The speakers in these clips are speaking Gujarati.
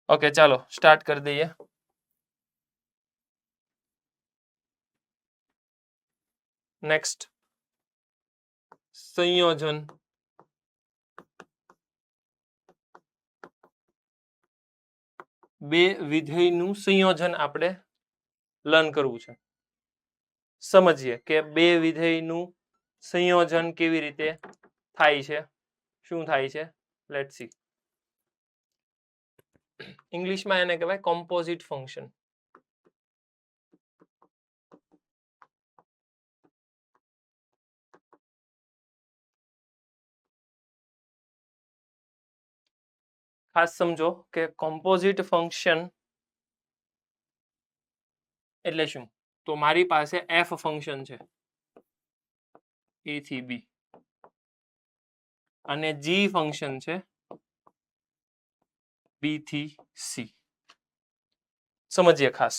ઓકે ચાલો સ્ટાર્ટ કરી દઈએ. નેક્સ્ટ સંયોજન. બે વિધેયનું સંયોજન આપણે લર્ન કરવું છે. સમજીએ કે બે વિધેયનું સંયોજન કેવી રીતે થાય છે, શું થાય છે. Let's see. ઇંગ્લિશમાં એને કહેવાય કોમ્પોઝિટ ફંક્શન. ખાસ સમજો કે કોમ્પોઝિટ ફંક્શન એટલે શું. તો મારી પાસે એફ ફંક્શન છે એ થી બી અને જી ફંક્શન છે બી થી સી. સમજીએ ખાસ.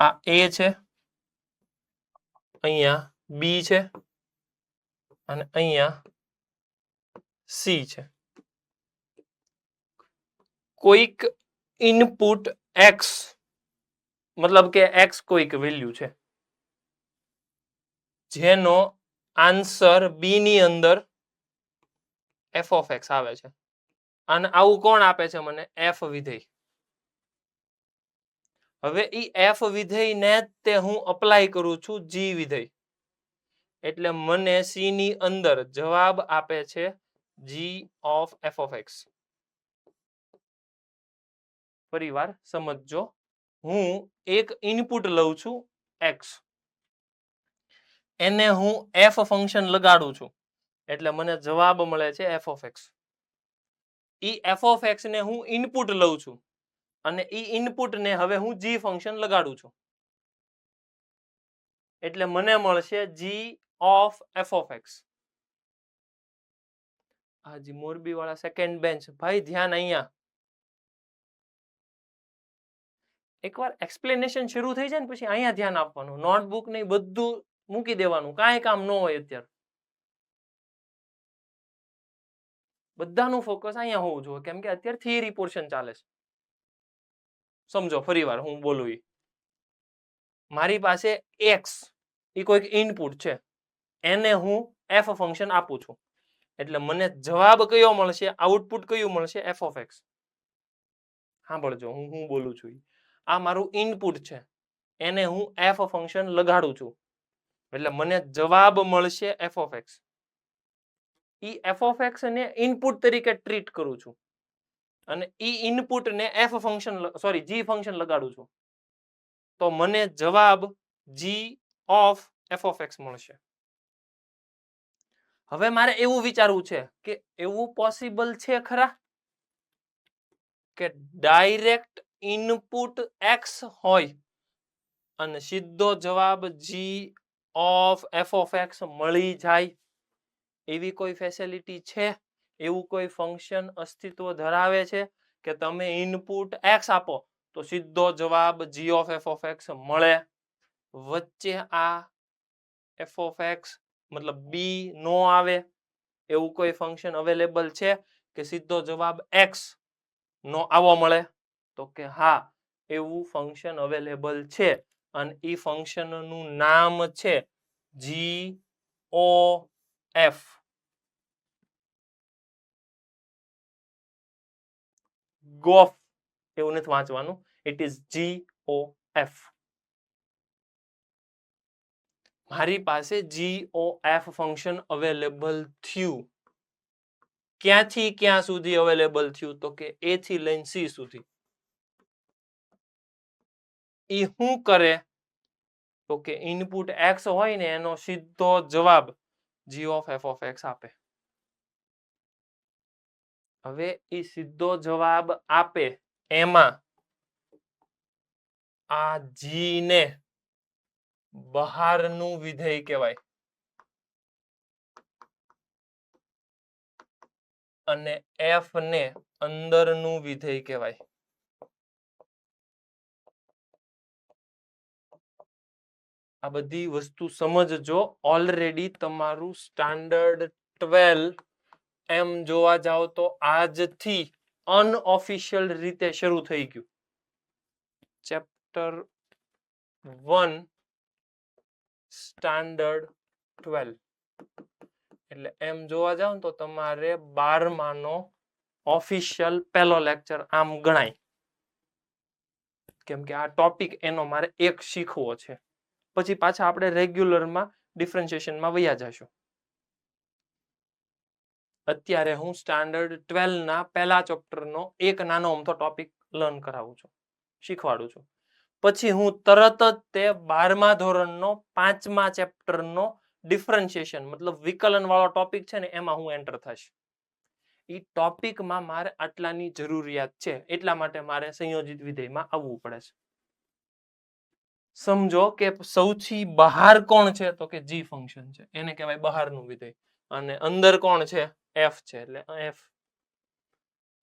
આ એ છે, અહીંયા બી છે અને અહીંયા સી છે. કોઈક ઇનપુટ એક્સ, મતલબ કે એક્સ કોઈક વેલ્યુ છે જેનો આન્સર બી ની અંદર એફ ઓફ એક્સ આવે છે. અને આવું કોણ આપે છે મને? એફ વિધેય. હવે ઈ એફ વિધેયને તે હું અપ્લાય કરું છું જી વિધેય, એટલે મને સી ની અંદર જવાબ આપે છે g of F of x. ફરીવાર સમજજો, હું એક ઇનપુટ લઉં છું એક્સ, એને હું એફ ફંક્શન લગાડું છું એટલે મને જવાબ મળે છે F of x. E F of x ને હું ઇનપુટ લઉં છું અને ઈ ઇનપુટ ને હવે હું જી ફંક્શન લગાડું છું એટલે મને મળશે g of F of x. હાજી મોરબી વાળા સેકન્ડ બેન્ચ ભાઈ ધ્યાન અહીંયા. એકવાર એક્સપ્લેનેશન શરૂ થઈ જાય ને પછી અહીંયા ધ્યાન આપવાનું. નોટબુક ને બધું મૂકી દેવાનું, કાંઈ કામ ન હોય અત્યારે. બધાનું ફોકસ અહીંયા હોવું જોઈએ કેમ કે અત્યારે થિયરી પોર્શન ચાલે છે. સમજો ફરીવાર હું બોલું ઈ. મારી પાસે એક્સ એ કોઈક ઇનપુટ છે, એને હું એફ ફંક્શન આપું છું એટલે મને જવાબ કયો મળશે? આઉટપુટ કયું મળશે? F of x. સાંભળજો હું બોલું છું. આ મારું ઇનપુટ છે, એને હું એફ ફંક્શન લગાડું છું એટલે મને જવાબ મળશે F of x. E F of x ને ઇનપુટ તરીકે ટ્રીટ કરું છું અને ઈ ઇનપુટ ને એફ ફંક્શન જી ફંક્શન લગાડું છું તો મને જવાબ g of F of x મળશે. હવે મારે એવું વિચારવું છે કે એવું પોસિબલ છે ખરા કે ડાયરેક્ટ ઇનપુટ એક્સ હોય અને સીધો જવાબ g of F of x મળી જાય? એવી કોઈ ફેસિલિટી છે? એવું કોઈ ફંક્શન અસ્તિત્વ ધરાવે છે કે તમે ઇનપુટ એક્સ આપો તો સીધો જવાબ g of F of x મળે? વચ્ચે આ એફ ઓફ એક્સ મતલબ બી નો આવે એવું કોઈ ફંક્શન અવેલેબલ છે કે સીધો જવાબ એક્સ નો આવો મળે? તો કે હા, એવું ફંક્શન અવેલેબલ છે અને ઈ ફંક્શનનું નામ છે જી ઓ એફ. ગોફ એવું નથી વાંચવાનું, it is G O F. મારી પાસે G O F function available થયું. ક્યાંથી ક્યાં સુધી અવેલેબલ થયું? તો કે એ થી લઈને સી સુધી. એ શું કરે? તો કે ઇનપુટ એક્સ હોય ને એનો સીધો જવાબ g of F of x આપે. હવે એ સીધો જવાબ આપે એમાં આ જી ને બહારનું વિધેય કહેવાય અને એફ ને અંદરનું વિધેય કહેવાય. આ બધી વસ્તુ સમજજો. ઓલરેડી તમારું સ્ટાન્ડર્ડ 12 એમ જોવા જાવ તો આજથી અનઓફિશિયલ રીતે શરૂ થઈ ગયું. ચેપ્ટર 1 સ્ટાન્ડર્ડ 12 એટલે એમ જોવા જાવ તો તમારે 12માનો ઓફિશિયલ પહેલો લેક્ચર આમ ગણાય, કેમ કે આ ટોપિક એનો મારે એક શીખવો છે. પછી પાછા આપણે રેગ્યુલરમાં ડિફરન્શિએશનમાં વયા જશું. અત્યારે હું સ્ટાન્ડર્ડ 12 ના પહેલા ચેપ્ટરનો એક નાનો અમથો ટોપિક લર્ન કરાવું છું, શીખવાડું છું. પછી હું તરત જ તે 12મા ધોરણનો 5મા ચેપ્ટરનો ડિફરન્શિએશન મતલબ વિકલન વાળો ટોપિક છે ને એમાં હું એન્ટર થઈશ. એ ટોપિકમાં મારે આટલાની જરૂરિયાત છે એટલા માટે મારે સંયોજિત વિધેયમાં આવવું પડે છે. સમજો કે સૌથી બહાર કોણ છે તો કે જી ફંક્શન છે, એને કહેવાય બહારનું વિધેય, અને અંદર કોણ છે એફ છે, એટલે એફ.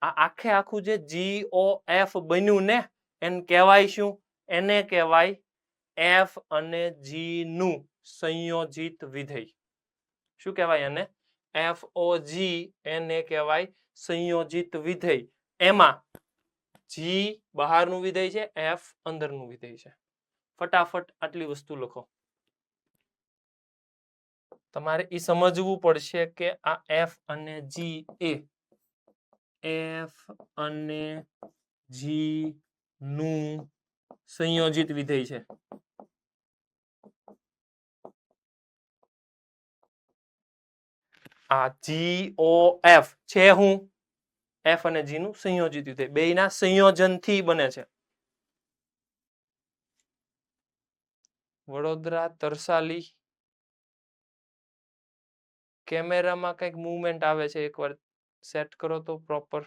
આ આખે આખું જે જી ઓ એફ બન્યું ને એને કહેવાય શું? એને કહેવાય એફ અને જી નું સંયોજિત વિધેય. શું કહેવાય એને? એફ ઓ જી, એને કહેવાય સંયોજિત વિધેય. એમાં જી બહારનું વિધેય છે, એફ અંદરનું વિધેય છે. ફટાફટ આટલી વસ્તુ લખો. તમારે એ સમજવું પડશે કે આ એફ અને જી એફ અને જી નું સંયોજિત વિધેય છે. આ જી ઓ એફ છે હું એફ અને જી નું સંયોજિત વિધેય, બેયના સંયોજનથી બને છે. વડોદરા તરસાલી કેમેરામાં કંઈક મૂવમેન્ટ આવે છે, એકવાર સેટ કરો તો પ્રોપર.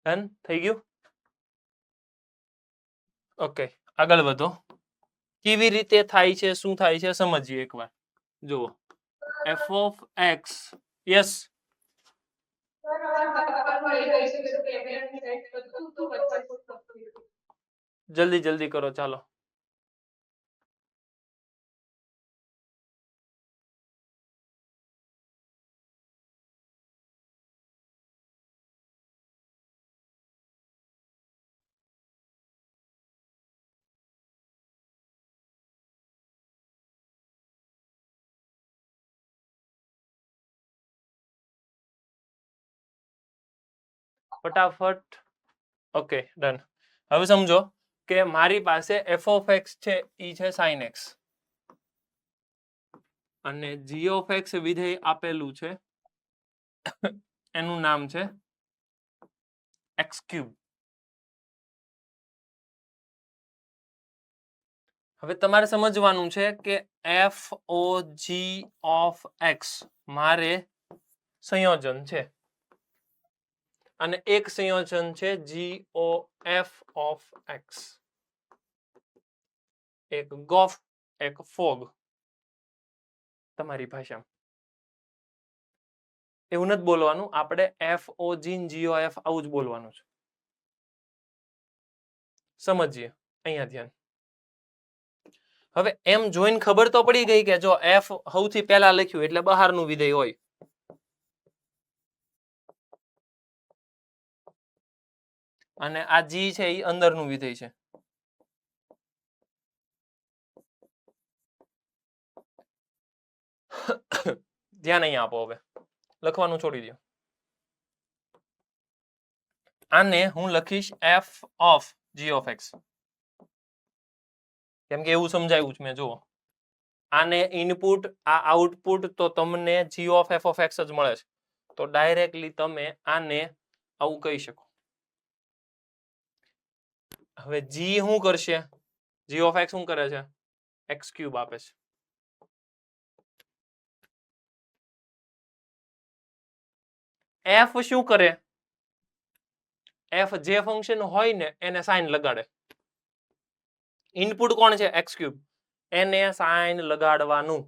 ડન થઈ ગયું? ઓકે, આગળ વધો. કેવી રીતે થાય છે, શું થાય છે સમજીએ એકવાર. જુઓ, એફ ઓફ એક્સ, યસ જલ્દી જલ્દી કરો, ચાલો. ફટાફટ. Okay, done. હવે સમજો કે મારી પાસે એફ ઓફ એક્સ છે, ઈ છે સાઇન એક્સ, અને જી ઓફ એક્સ વિધેય આપેલું છે, એનું નામ છે એક્સ ક્યુબ. હવે તમારે સમજવાનું છે કે F O G of X મારે સંયોજન છે, અને એક સંયોજન છે G O F of X. એક ગોફ, એક ફોગ તમારી ભાષામાં. એવું નથી બોલવાનું, આપણે FOG GOF આવું જ બોલવાનું છે. સમજીએ અહીંયા ધ્યાન. હવે એમ જોઈને ખબર તો પડી ગઈ કે જો F સૌથી પહેલા લખ્યું એટલે બહારનું વિધેય હોય. અને આ G છે એ અંદરનું વિધેય છે. ધ્યાન અહીંયા આપો. હવે લખવાનું છોડી દો. આને હું લખીશ F of G of X. કેમ કે એવું સમજાયું છે મેં. જુઓ, આને ઇનપુટ, આ આઉટપુટ, તો તમને G of F of X જ મળે છે. તો ડાયરેક્ટલી તમે આને આવું કહી શકો. હવે G શું કરશે? G of X શું કરે છે? x³ આપે છે. F શું કરે? F જે ફંક્શન હોય ને એને સાઇન લગાડે. ઇનપુટ કોણ છે? x³. એને સાઇન લગાડવાનું.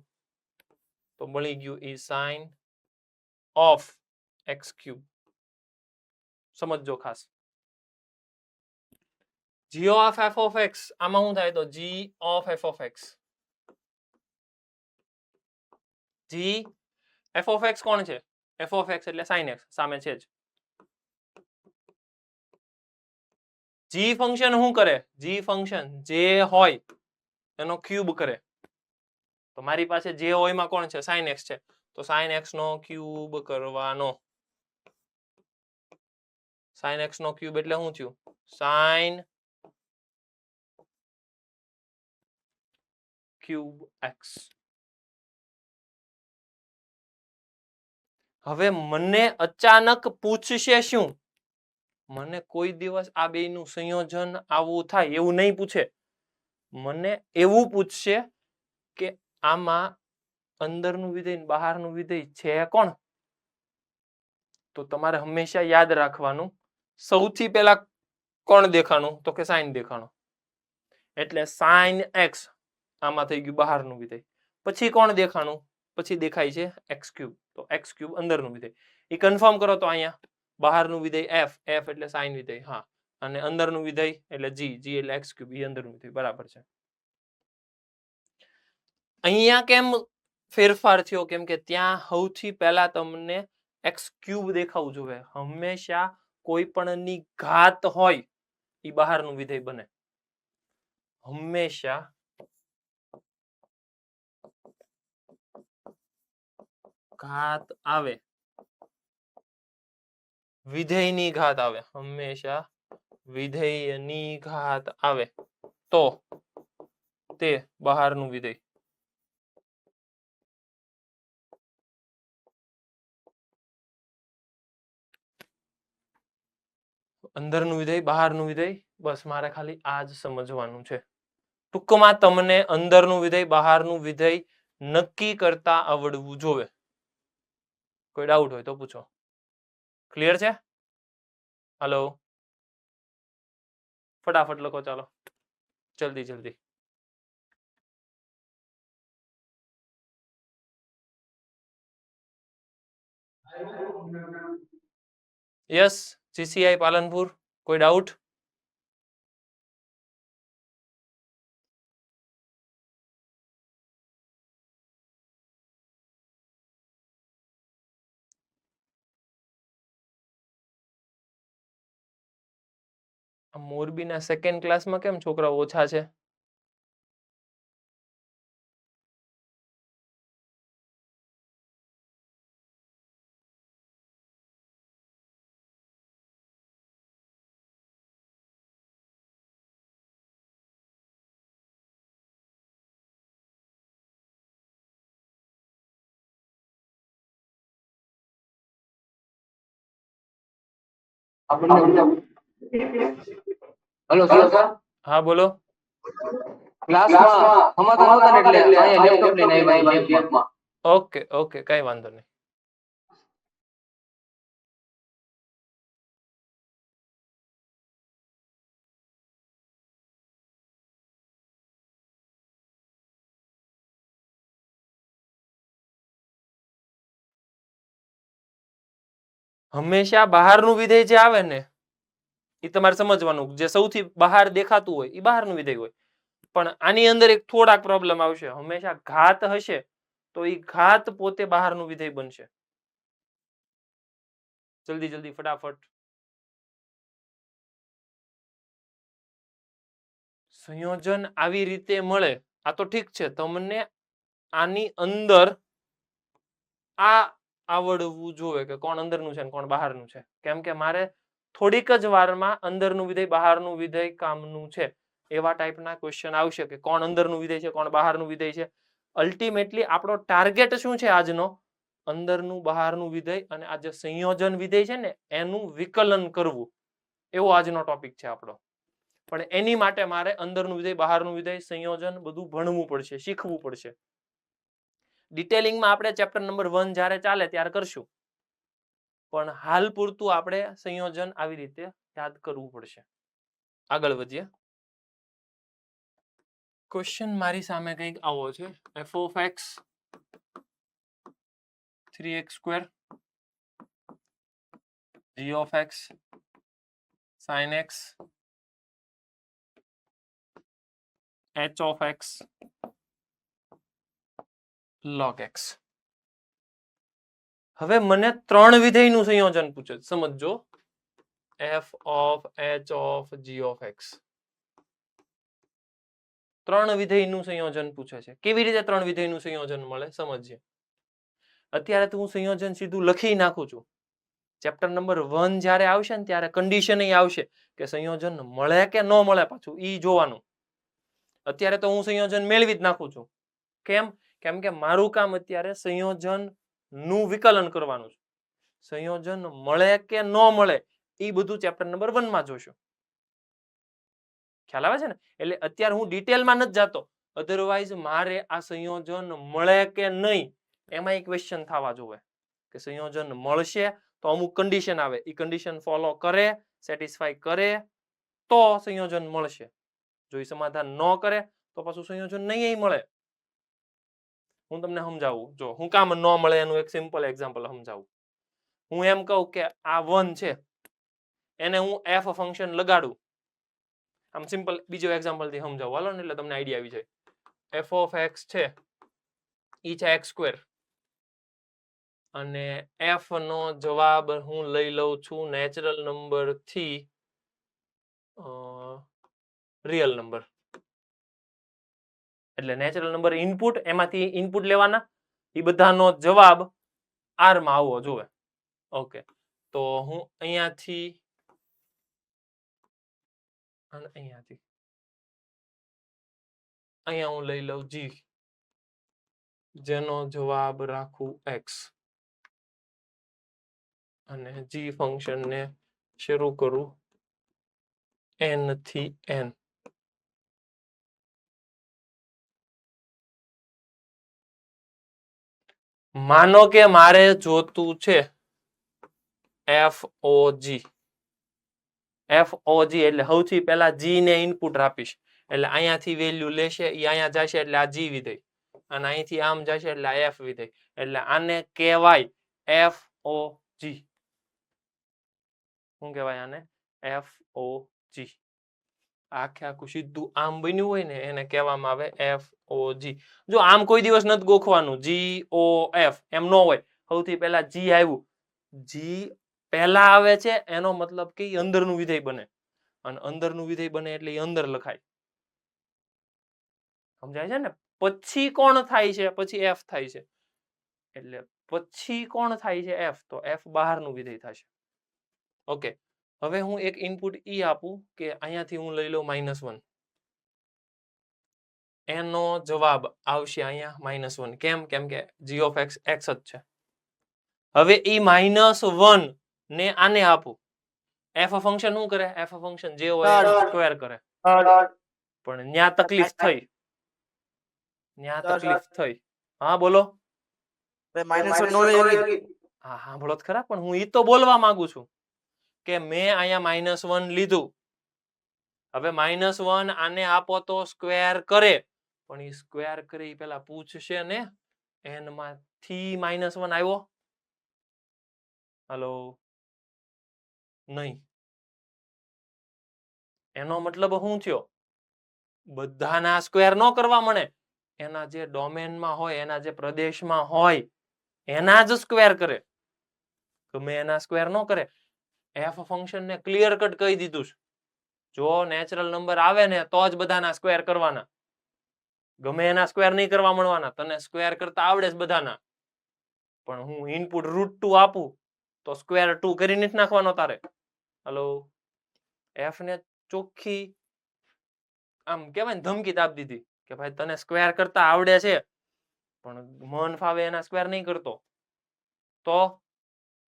તો મળી ગયું ઈ સાઇન ઓફ x³. સમજો ખાસ. G of F of X આમાં શું થાય? તો G of F of X. G F of X કોણ છે? F of X એટલે sin x, સામે છે જ. G ફંક્શન શું કરે? G ફંક્શન જે હોય એનો ક્યુબ કરે. તો મારી પાસે જે હોય માં કોણ છે? sin x છે. તો sin x નો ક્યુબ કરવાનો. sin x નો ક્યુબ એટલે શું થયું? sin cube x. હવે મને અચાનક પૂછશે શું? મને કોઈ દિવસ આ બેયનું સંયોજન આવું થાય એવું નહીં પૂછે. મને એવું પૂછશે કે આમાં અંદરનું વિધેય ને બહારનું વિધેય છે કોણ? તો તમારે હંમેશા યાદ રાખવાનું, સૌથી પહેલા કોણ દેખાણું? તો કે sin દેખાણું. એટલે sin x આમાં થઈ ગયું બહારનું વિધેય. પછી કોણ દેખાણું? પછી દેખાય છે x³. તો x³ અંદરનું વિધેય. એ કન્ફર્મ કરો તો અહીંયા બહારનું વિધેય f, f એટલે sin વિધેય. હા, અને અંદરનું વિધેય એટલે g, g એટલે x³. એ અંદરનું વિધેય. બરાબર છે. અહીંયા કેમ ફેરફાર થયો? કેમ કે ત્યાં સૌથી પહેલા તમને x³ દેખાવું જોઈએ. હંમેશા કોઈ પણની ઘાત હોય એ બહારનું વિધેય બને. હંમેશા ઘાત આવે, વિધેયની ઘાત આવે. હંમેશા વિધેયની ઘાત આવે તો તે બહારનું વિધેય. અંદરનું વિધેય, બહારનું વિધેય, બસ મારે ખાલી આ જ સમજવાનું છે. ટૂંકમાં તમને અંદરનું વિધેય, બહારનું વિધેય નક્કી કરતા આવડવું જોઈએ. કોઈ ડાઉટ હોય તો પૂછો. ક્લિયર છે? હલો, ફટાફટ લખો. ચાલો, જલ્દી જલ્દી. Yes, GCI Palanpur. કોઈ ડાઉટ? મોરબીના સેકન્ડ ક્લાસમાં કેમ છોકરા ઓછા છે? Hello sir. હા બોલો. ક્લાસમાં સમાધાન નહોતા ને એટલે અહીંયા લેપટોપ લઈને આવ્યા લેબમાં. ઓકે ઓકે, કઈ વાંધો નહીં. હંમેશા બહારનું વિધેય જે આવે ને એ તમારે સમજવાનું, જે સૌથી બહાર દેખાતું હોય એ બહારનું વિધેય હોય. પણ આની અંદર એક થોડાક પ્રોબ્લેમ આવશે. હંમેશા ઘાત હશે તો એ ઘાત પોતે બહારનું વિધેય બનશે. જલ્દી જલ્દી ફટાફટ. સંયોજન આવી રીતે મળે આ તો ઠીક છે, તમને આની અંદર આ આવડવું જોઈએ કે કોણ અંદરનું છે ને કોણ બહારનું છે. કેમ કે મારે થોડીક જ વારમાં અંદરનું વિધેય બહારનું વિધેય કામનું છે એવા ટાઈપના ક્વેશ્ચન આવશે કે કોણ અંદરનું વિધેય છે કોણ બહારનું વિધેય છે. અલ્ટિમેટલી આપણો ટાર્ગેટ શું છે આજનો? અંદરનું બહારનું વિધેય અને આ જે સંયોજન વિધેય છે ને એનું વિકલન કરવું, એવો આજનો ટોપિક છે આપણો. પણ એની માટે મારે અંદરનું વિધેય બહારનું વિધેય સંયોજન બધું ભણવું પડશે, શીખવું પડશે. ડિટેલિંગમાં આપણે ચેપ્ટર નંબર 1 જ્યારે ચાલે ત્યારે કરશું, પણ હાલ પૂરતું આપણે સંયોજન આવી રીતે યાદ કરવું પડશે. આગળ વધીએ. ક્વેશ્ચન મારી સામે કંઈક આવો છે. f of x 3x² g of x sin x h of x log x. હવે મને 3 વિધેયનું સંયોજન પૂછે. સમજો f of h of g of x. 3 વિધેયનું સંયોજન પૂછે છે. કેવી રીતે 3 વિધેયનું સંયોજન મળે સમજીએ. અત્યારે તો હું સંયોજન સીધું લખી નાખું છું. ચેપ્ટર નંબર 1 જ્યારે આવશે ને ત્યારે કન્ડિશન આવશે કે સંયોજન મળે કે ન મળે, પાછું ઈ જોવાનું. અત્યારે તો હું સંયોજન મેળવી જ નાખું છું. કેમ? કેમ કે મારું કામ અત્યારે સંયોજન નું વિકલન કરવાનું છે. સંયોજન મળે કે ન મળે એ બધું ચેપ્ટર નંબર 1 માં જોશું. ખ્યાલ આવે છે ને? એટલે અત્યારે હું ડિટેલમાં નથી જાતો. અધરવાઇઝ મારે આ સંયોજન મળે કે નહીં એમાં એક ક્વેશ્ચન થવા જોઈએ કે સંયોજન મળશે તો અમુક કન્ડિશન આવે, એ કન્ડિશન ફોલો કરે, સેટિસ્ફાય કરે તો સંયોજન મળશે. જો એ સમાધાન ન કરે તો પાછું સંયોજન નહીં મળે. હું તમને સમજાવું. જો હું કામ ન મળે એનું એક સિમ્પલ એક્ઝામ્પલ સમજાવું. હું એમ કહું કે આ 1 છે એને હું f ફંક્શન લગાડું. આમ સિમ્પલ બીજો એક્ઝામ્પલ થી સમજાવું હાલો ને એટલે તમને આઈડિયા આવી જાય. f of x છે ઈ છે x² અને f નો જવાબ હું લઈ લઉં છું નેચરલ નંબર થી રિયલ નંબર. એટલે નેચરલ નંબર ઇનપુટ, એમાંથી ઇનપુટ લેવાના, એ બધાનો જવાબ r માં આવવો જોઈએ. ઓકે, તો હું અહીંયાથી અને અહીંયાથી અહીંયા હું લઈ લઉં g, જેનો જવાબ રાખું x અને g ફંક્શન ને શરૂ કરું n થી n. માનો કે મારે જોતું છે FOG. FOG એટલે સૌથી પહેલા g ને ઇનપુટ આપીશ એટલે અહીંયાથી વેલ્યુ લેશે, એ અહીંયા જશે એટલે આ g વિધેય અને અહીંથી આમ જશે એટલે આ f વિધેય. એટલે આને કહેવાય FOG. શું કહેવાય આને? FOG. આખે આખું સીધું આમ બન્યું હોય ને એને કહેવામાં આવે FOG. જો આમ કોઈ દિવસ નથી ગોખવાનું GOF એમ ન હોય. સૌથી પહેલા g આવ્યું, g પહેલા આવે છે એનો મતલબ કે અંદરનું વિધેય બને અને અંદરનું વિધેય બને એટલે અંદર લખાય. સમજાય છે ને? પછી કોણ થાય છે? પછી f થાય છે. એટલે પછી કોણ થાય છે? f. તો f બહારનું વિધેય થશે. ઓકે, હવે હું એક ઇનપુટ ઈ આપું કે અહીંયાથી હું લઈ લઉં -1. એનો જવાબ આવશે અહીંયા -1. કેમ? કેમ કે g of x x જ છે. હવે ઈ -1 ને આને આપું. f ફંક્શન શું કરે? f ફંક્શન જે હોય સ્ક્વેર કરે. પણ ન્યા તકલીફ થઈ. હા બોલો. હા સાંભળો જ ખરા, પણ હું ઈ તો બોલવા માંગુ છું કે મેં અહીંયા -1 લીધું. હવે -1 આને આપો તો સ્ક્વેર કરે, પણ ઈ સ્ક્વેર કરે ઈ પેલા પૂછશે ને n માંથી -1 આવ્યો. હલો, નહીં. એનો મતલબ શું થયો? બધાના સ્ક્વેર ન કરવા મળે, એના જે ડોમેનમાં હોય, એના જે પ્રદેશમાં હોય એના જ સ્ક્વેર કરે. ગમે એના સ્ક્વેર ન કરે. એફ ફંક્શન ને ક્લિયર કટ કહી દીધું છે, જો નેચરલ નંબર આવે ને તો જ બધાના સ્ક્વેર કરવાના, ગમે એના સ્ક્વેર નહીં કરવા મળવાના. તને સ્ક્વેર કરતા આવડે છે બધાના, પણ હું ઇનપુટ √2 આપું તો સ્ક્વેર 2 કરી નથી નાખવાનો તારે. હલો, એફ ને ચોખ્ખી આમ કેવાય ને ધમકી આપી દીધી કે ભાઈ તને સ્ક્વેર કરતા આવડે છે પણ મન ફાવે એના સ્ક્વેર નહીં કરતો, તો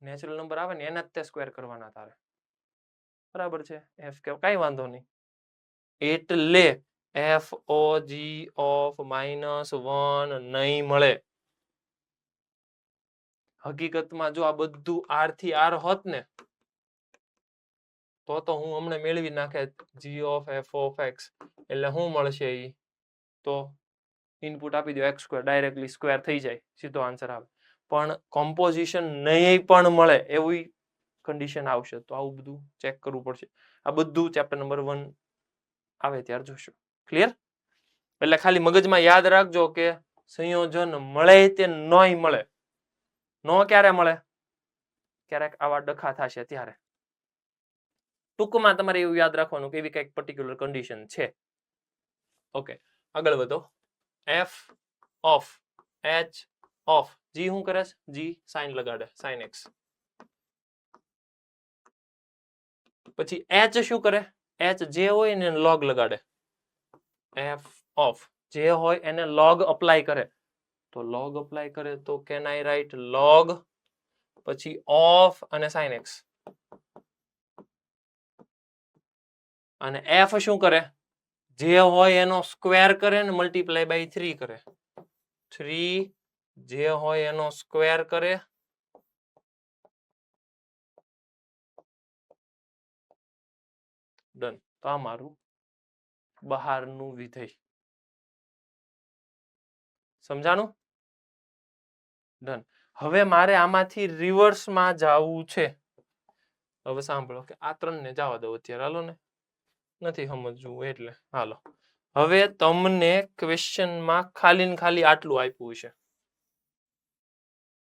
નેચરલ નંબર આવે ને એના જ તે સ્ક્વેર કરવાના તારે. બરાબર છે? એફ કે કઈ વાંધો નહીં. એટલે એફ ઓ જી ઓફ -1 નહીં મળે. હકીકતમાં જો આ બધું આર થી આર હોત ને તો હું હમણાં મેળવી નાખે g of F of x. એટલે શું મળશે? ઈ તો ઇનપુટ આપી દો x², ડાયરેક્ટલી સ્ક્વેર થઈ જાય, સીધો આન્સર આવે. પણ કોમ્પોઝિશન નહીં પણ મળે એવી કન્ડિશન આવશે, તો આવું બધું ચેક કરવું પડશે. આ બધું ચેપ્ટર નંબર 1 આવે ત્યારે જોશું. ક્લિયર? એટલે ખાલી મગજમાં યાદ રાખજો કે સંયોજન મળે તે નોય મળે. નો ક્યારે મળે? ક્યારેક આવા ડખા થશે ત્યારે. ટૂંકમાં તમારે એવું યાદ રાખવાનું કે એવી કંઈક પર્ટિક્યુલર કન્ડિશન છે. ઓકે, આગળ વધો. F of H of G શું કરે છે? જી સાઇન લગાડે, સાઇન એક્સ. પછી એચ શું કરે? એચ જે હોય ને લોગ લગાડે. એફ ઓફ જે હોય એને લોગ અપ્લાય કરે. તો લોગ અપ્લાય કરે તો કેન આઈ રાઇટ લોગ પછી ઓફ અને સાઇન એક્સ. અને એફ શું કરે? જે હોય એનો સ્ક્વેર કરે ને મલ્ટીપ્લાય બાય 3 કરે. 3 જે હોય એનો સ્ક્વેર કરે ડન. તો આ મારું બહારનું વિધેય. સમજાણું? ડન. હવે મારે આમાંથી રિવર્સમાં જવું છે. હવે સાંભળો કે આ 3 ને જવા દો અત્યારે, હાલો ને, નથી સમજવું એટલે હાલો. હવે તમને ક્વેશ્ચનમાં ખાલી ને ખાલી આટલું આપ્યું છે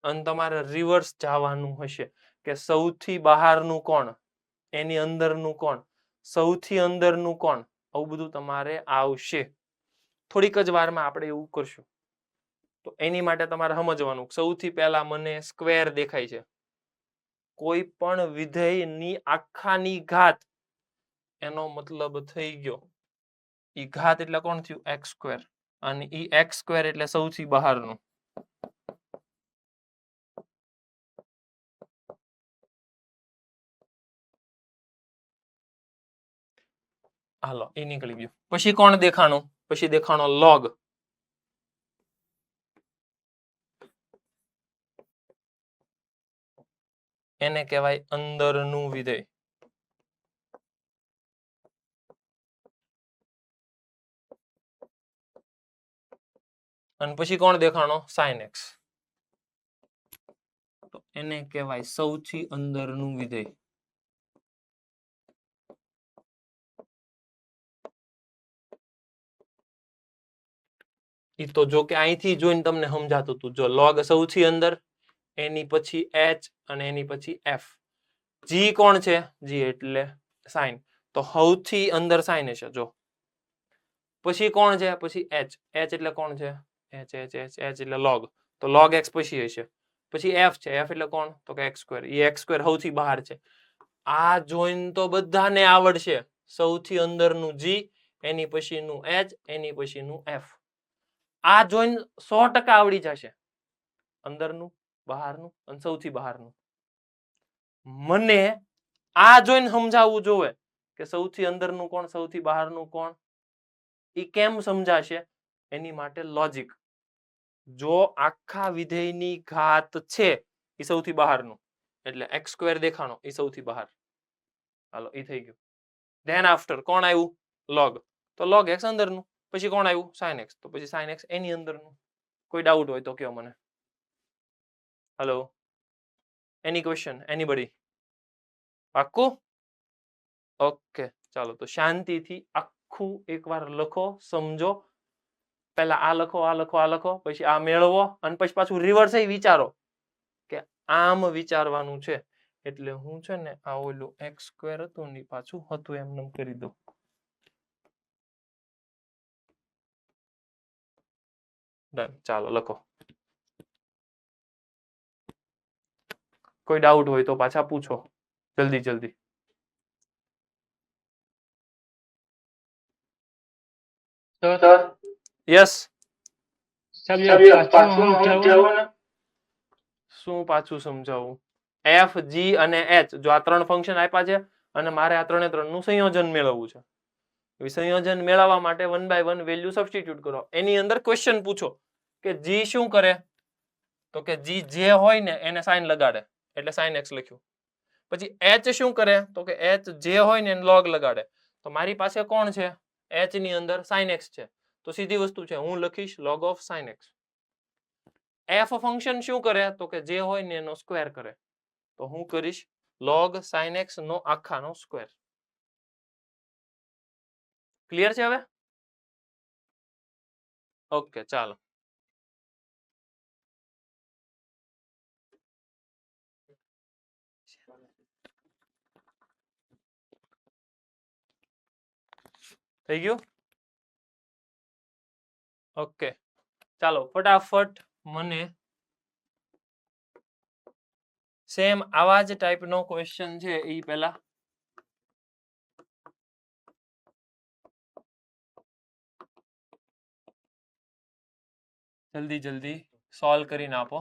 અને તમારે રિવર્સ જવાનું હશે કે સૌથી બહારનું કોણ, એની અંદરનું કોણ, સૌથી અંદરનું કોણ. આવું બધું તમારે આવશે. થોડીક જ વારમાં આપણે એવું કરશું. તો એની માટે તમારે સમજવાનું, સૌથી પહેલા મને સ્ક્વેર દેખાય છે. કોઈ પણ વિધેયની આખાની ઘાત, એનો મતલબ થઈ ગયો ઈ ઘાત એટલે કોણ થયું? x². અને ઈ x² એટલે સૌથી બહારનું. હાલો, એ નીકળી ગયું. પછી કોણ દેખાણું? પછી દેખાણો લોગ. એને કહેવાય અંદરનું વિધેય. અને પછી કોણ દેખાણો? Sine x. તો એને કહેવાય સૌથી અંદરનું વિધેય. ઈ તો જો કે અહીંથી જોઈને તમને સમજાતું હતું. જો લોગ સૌથી અંદર, એની પછી એચ અને એની પછી એફ. જી કોણ છે? જી એટલે સાઇન. તો સૌથી અંદર સાઇન હશે. જો પછી કોણ છે? પછી એચ. એચ એટલે કોણ છે? એચ એચ એચ એચ એટલે લોગ. તો લોગ એક્સ પછી હશે. પછી એફ છે. એફ એટલે કોણ? તો કે x². એ x² સૌથી બહાર છે. આ જોઈન તો બધાને આવડશે. સૌથી અંદરનું જી, એની પછીનું એચ, એની પછીનું એફ. આ જોઈન 100% આવડી જશે. અંદરનું, બહારનું અને સૌથી બહારનું. મને આ જોઈને સમજાવવું જોવે કે સૌથી અંદરનું કોણ, સૌથી બહારનું કોણ. એ કેમ સમજાશે? એની માટે લોજિક. જો આખા વિધેયની ઘાત છે એ સૌથી બહારનું, એટલે x² દેખાણો એ સૌથી બહાર. હાલો, એ થઈ ગયું. ધેન આફ્ટર કોણ આવ્યું? લોગ. તો લોગ એક્સ અંદરનું. પછી કોણ આવ્યું? Sine x. તો પછી સાઇન એક્સ એની અંદરનું. કોઈ ડાઉટ હોય તો કયો મને. Hello, any question? એનીબડી? પાક્કું? ઓકે ચાલો તો શાંતિથી આખું એકવાર લખો, સમજો. પહેલા આ લખો, આ લખો, આ લખો, પછી આ મેળવો અને પછી પાછું રિવર્સ વિચારો કે આમ વિચારવાનું છે. એટલે હું છે ને આ ઓલું x સ્ક્વેર હતું ને પાછું હતું એમને કરી દઉં. ડન. ચાલો લખો. કોઈ ડાઉટ હોય તો પાછા પૂછો જલ્દી જલ્દી. યસ. શું પાછું સમજાવું? એફ, જી અને એચ જો આ ત્રણ ફંક્શન આપ્યા છે અને મારે આ ત્રણે ત્રણનું સંયોજન મેળવવું છે. સંયોજન મેળવવા માટે 1 by 1 વેલ્યુ સબસ્ટિટ્યુટ કરો. એની અંદર ક્વેશ્ચન પૂછો કે જી શું કરે? તો કે જી જે હોય ને એને સાઇન લગાડે એટલે sin x લખ્યું. પછી h શું કરે? તો કે h જે હોય ને એને log લગાડે. તો મારી પાસે કોણ છે? h ની અંદર sin x છે. તો સીધી વસ્તુ છે હું લખીશ log of sin x. f function શું કરે? તો કે જે હોય ને એનો સ્ક્વેર કરે. તો હું કરીશ log sin x નો આખાનો સ્ક્વેર. ક્લિયર છે હવે? ઓકે ચાલો. થઈ ગયું? ઓકે ચાલો ફટાફટ મને સેમ આવા જ ટાઈપનો ક્વેશ્ચન છે એ પહેલા જલ્દી જલ્દી સોલ્વ કરીને આપો.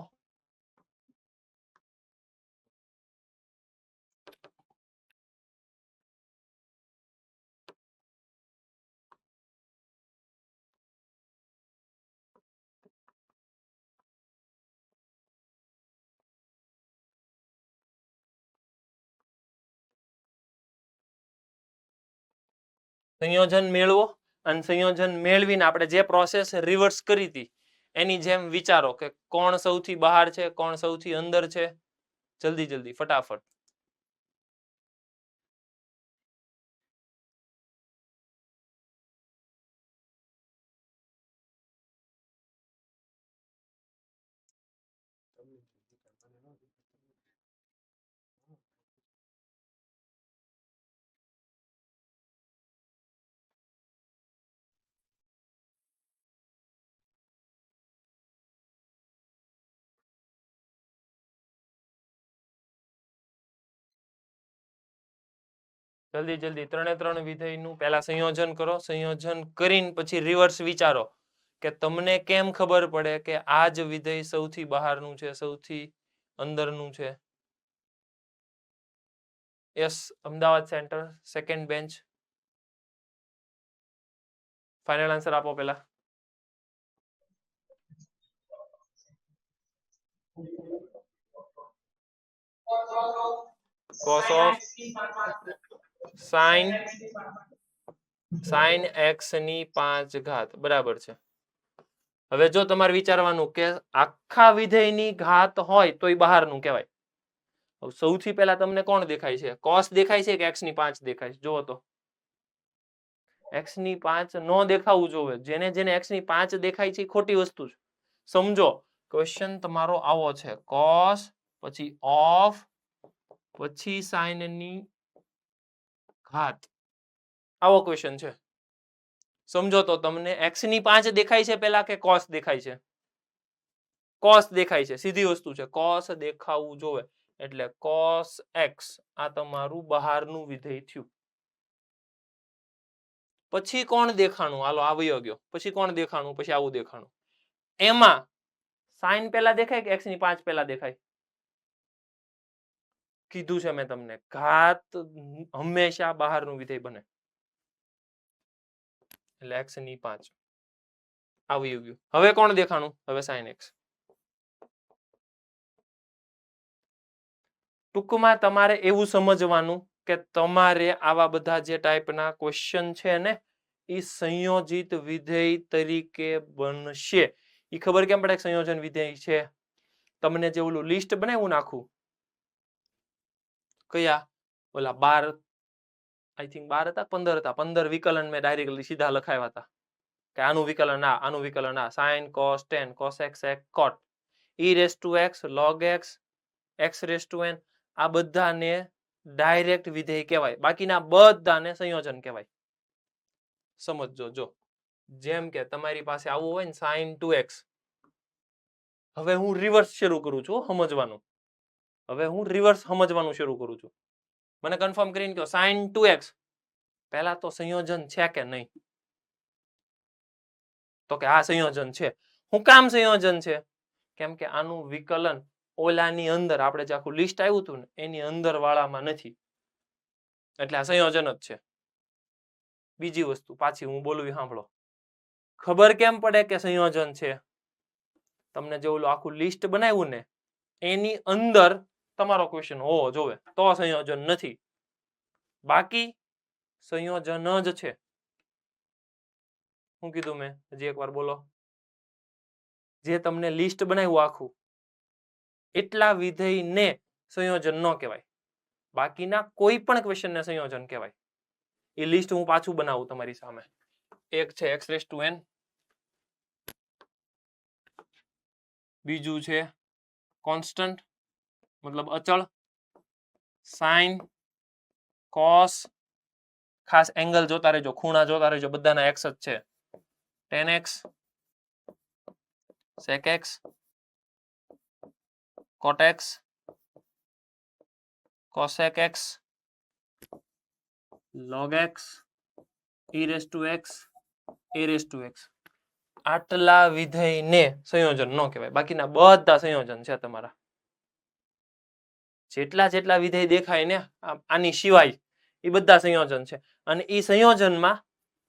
સંયોજન મેળવો અને સંયોજન મેળવીને આપણે જે પ્રોસેસ રિવર્સ કરી હતી એની જેમ વિચારો કે કોણ સૌથી બહાર છે, કોણ સૌથી અંદર છે. જલ્દી જલ્દી ફટાફટ. જલ્દી જલ્દી ત્રણે ત્રણ વિધેયનું પહેલા સંયોજન કરો. સંયોજન કરીને પછી રિવર્સ વિચારો કે તમને કેમ ખબર પડે કે આ જ વિધેય સૌથી બહારનું છે, સૌથી અંદરનું છે. Yes Ahmedabad centre second bench. Final answer આપો પહેલા. cos of sin x ની 5 ઘાત બરાબર છે. હવે જો તમારે વિચારવાનું કે આખા વિધેયની ઘાત હોય તો એ બહારનું કહેવાય. સૌથી પહેલા તમને કોણ દેખાય છે? cos દેખાય છે કે x ની 5 દેખાય છે? જુઓ તો x ની 5 નો દેખાવું જોવે. જેને જેને x ની 5 દેખાય છે ખોટી વસ્તુ છે. સમજો ક્વેશ્ચન તમારો આવો છે cos પછી of પછી sin ની ઘાત. આવો ક્વેશ્ચન છે. સમજો તો તમને x ની 5 દેખાય છે પહેલા કે cos દેખાય છે? cos દેખાય છે. સીધી વસ્તુ છે cos દેખાવું જોવે એટલે cos x આ તમારું બહારનું વિધેય થયું. પછી કોણ દેખાણું? હાલો આવ્યો ગયો. પછી કોણ દેખાણું? પછી આવું દેખાણું. એમાં sin પહેલા દેખાય કે x ની 5 પહેલા દેખાય? કીધું છે મેં તમને ઘાત હંમેશા બહારનું વિધેય બને એટલે x ની 5 આવી ગયું. હવે કોણ દેખાણું? હવે sin x. ટૂંકમાં તમારે એવું સમજવાનું કે તમારે આવા બધા જે ટાઈપના ક્વેશ્ચન છે ને એ સંયોજિત વિધેય તરીકે બનશે. એ ખબર કેમ પડે સંયોજન વિધેય છે? તમને જે ઓલું લિસ્ટ બનાવ્યું નાખું કયા ઓલા 12 આઈ થિંક 12 હતા 15 હતા 15 વિકલન મેં ડાયરેક્ટલી સીધા લખાવ્યા હતા કે આનું વિકલન આ, આનું વિકલન આ, sin cos tan cos x sec cot e raised to x log x x raised to n આ બધાને ડાયરેક્ટ વિધેય કહેવાય, બાકીના બધાને સંયોજન કહેવાય. સમજજો. જો જેમ કે તમારી પાસે આવું હોય ને sin 2x, હવે હું રિવર્સ શરૂ કરું છું સમજવાનું. હવે હું રિવર્સ સમજવાનું શરૂ કરું છું. મને કન્ફર્મ કરીને કહો sin 2x પહેલા તો સંયોજન છે કે નહીં? તો કે આ સંયોજન છે. હું કામ સંયોજન છે? કેમ કે આનું વિકલન ઓલાની અંદર આપણે જે આખું લિસ્ટ આવ્યું હતું ને એની અંદર વાળામાં નથી, એટલે આ સંયોજન જ છે. બીજી વસ્તુ પાછી હું બોલવી સાંભળો. ખબર કેમ પડે કે સંયોજન છે? તમને જે ઓલું આખું લિસ્ટ બનાવ્યું ને એની અંદર તમારો ક્વેશ્ચન હોવો જોવે તો સંયોજન નથી, બાકી સંયોજન જ છે. શું કીધું મેં? હજી એકવાર બોલો. જે તમને લિસ્ટ બનાવ્યું આખું એટલા વિધેયને સંયોજન ન કહેવાય, બાકીના કોઈ પણ ક્વેશ્ચનને સંયોજન કહેવાય. એ લિસ્ટ હું પાછું બનાવું તમારી સામે. એક છે x raised to n, બીજું છે કોન્સ્ટન્ટ મતલબ અચળ, sin cos ખાસ એંગલ જોતા રહેજો, ખૂણા જોતા રહેજો, બધાના x જ છે, tan x sec x cot x cosec x log x e raised to x a raised to x. આટલા વિધેયને સંયોજન ન કહેવાય, બાકીના બધા સંયોજન છે તમારા. જેટલા જેટલા વિધેય દેખાય ને આની સિવાય એ બધા સંયોજન છે, અને એ સંયોજનમાં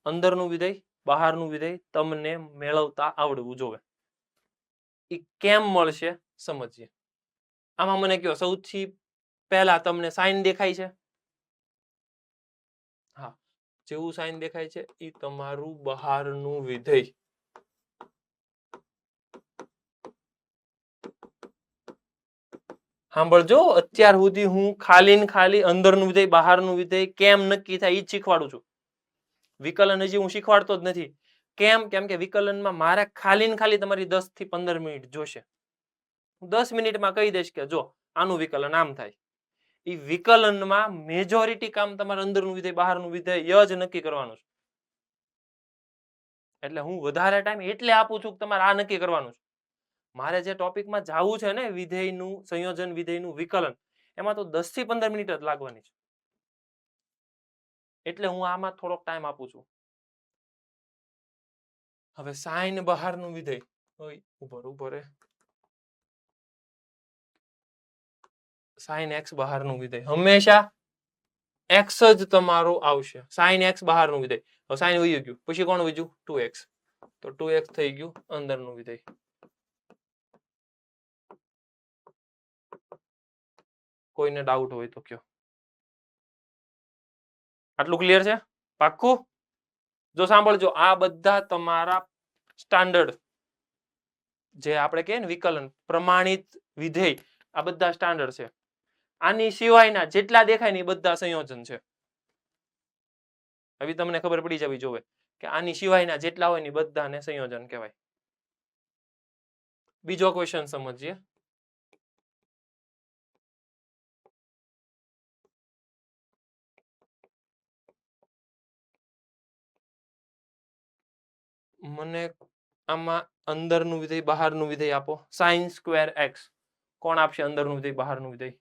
અંદરનું વિધેય બહારનું વિધેય તમને મેળવતા આવડવું જોઈએ. એ કેમ મળશે સમજીએ. આમાં મને કહો સૌથી પહેલા તમને સાઇન દેખાય છે? હા, જેવું સાઇન દેખાય છે એ તમારું બહારનું વિધેય. સાંભળજો, અત્યાર સુધી હું ખાલી અંદરનું વિધેય બહારનું વિધેય કેમ નક્કી થાય એ જ શીખવાડું છું. વિકલન હજી હું શીખવાડતો જ નથી. કેમ? કેમ કે વિકલનમાં મારે ખાલી તમારી 10 થી 15 મિનિટ જોશે. હું 10 મિનિટમાં કહી દઈશ કે જો આનું વિકલન આમ થાય. એ વિકલનમાં મેજોરિટી કામ તમારે અંદરનું વિધેય બહારનું વિધેય જ નક્કી કરવાનું છે. એટલે હું વધારે ટાઈમ એટલે આપું છું કે તમારે આ નક્કી કરવાનું છે. મારે જે ટોપિકમાં જવું છે ને વિધેયનું સંયોજન, વિધેયનું વિકલન, એમાં તો 10 થી 15 મિનિટ જ લાગવાની છે. એટલે હું આમાં થોડોક ટાઈમ આપું છું. હવે સાઇન બહારનું વિધેય, ઉભો રે, સાઇન x બહારનું વિધેય હંમેશા x જ તમારું આવશે. સાઇન x બહારનું વિધેય. હવે સાઇન વયું ગયું, પછી કોણ વધ્યું? 2x. તો 2x થઈ ગયું અંદરનું વિધેય. કોઈને ડાઉટ હોય તો કયો. આટલું ક્લિયર છે? પાક્કું? જો સાંભળજો, આ બધા તમારા સ્ટાન્ડર્ડ જે આપણે કહીએ ને વિકલન પ્રમાણિત વિધેય, આ બધા સ્ટાન્ડર્ડ છે. આની સિવાયના જેટલા દેખાય ને એ બધા સંયોજન છે. હવે તમને ખબર પડી જવી જોઈએ કે આની સિવાયના જેટલા હોય ને બધાને સંયોજન કહેવાય. બીજો ક્વેશ્ચન સમજીએ. મને આમાં અંદરનું વિધેય બહારનું વિધેય આપો. sin square x કોણ આપશે? અંદરનું વિધેય બહારનું વિધેય.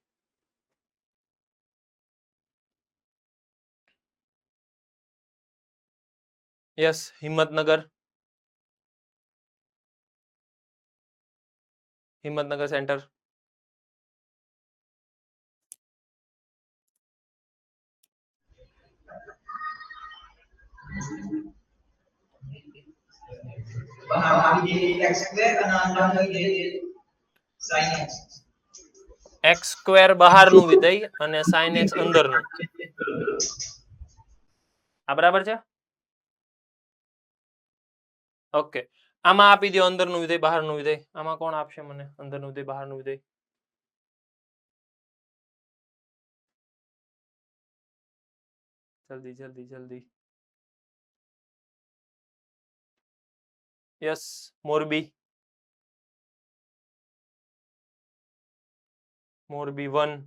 Yes, Himmatnagar centre. x square બહારનું વિધેય અને sin x અંદરનું. આ બરાબર છે? ઓકે, આમાં આપી દો અંદરનું વિધેય બહારનું વિધેય. આમાં કોણ આપશે મને અંદરનું વિધેય બહારનું વિધેય? જલ્દી જલ્દી જલ્દી. Yes Morbi. Morbi 1.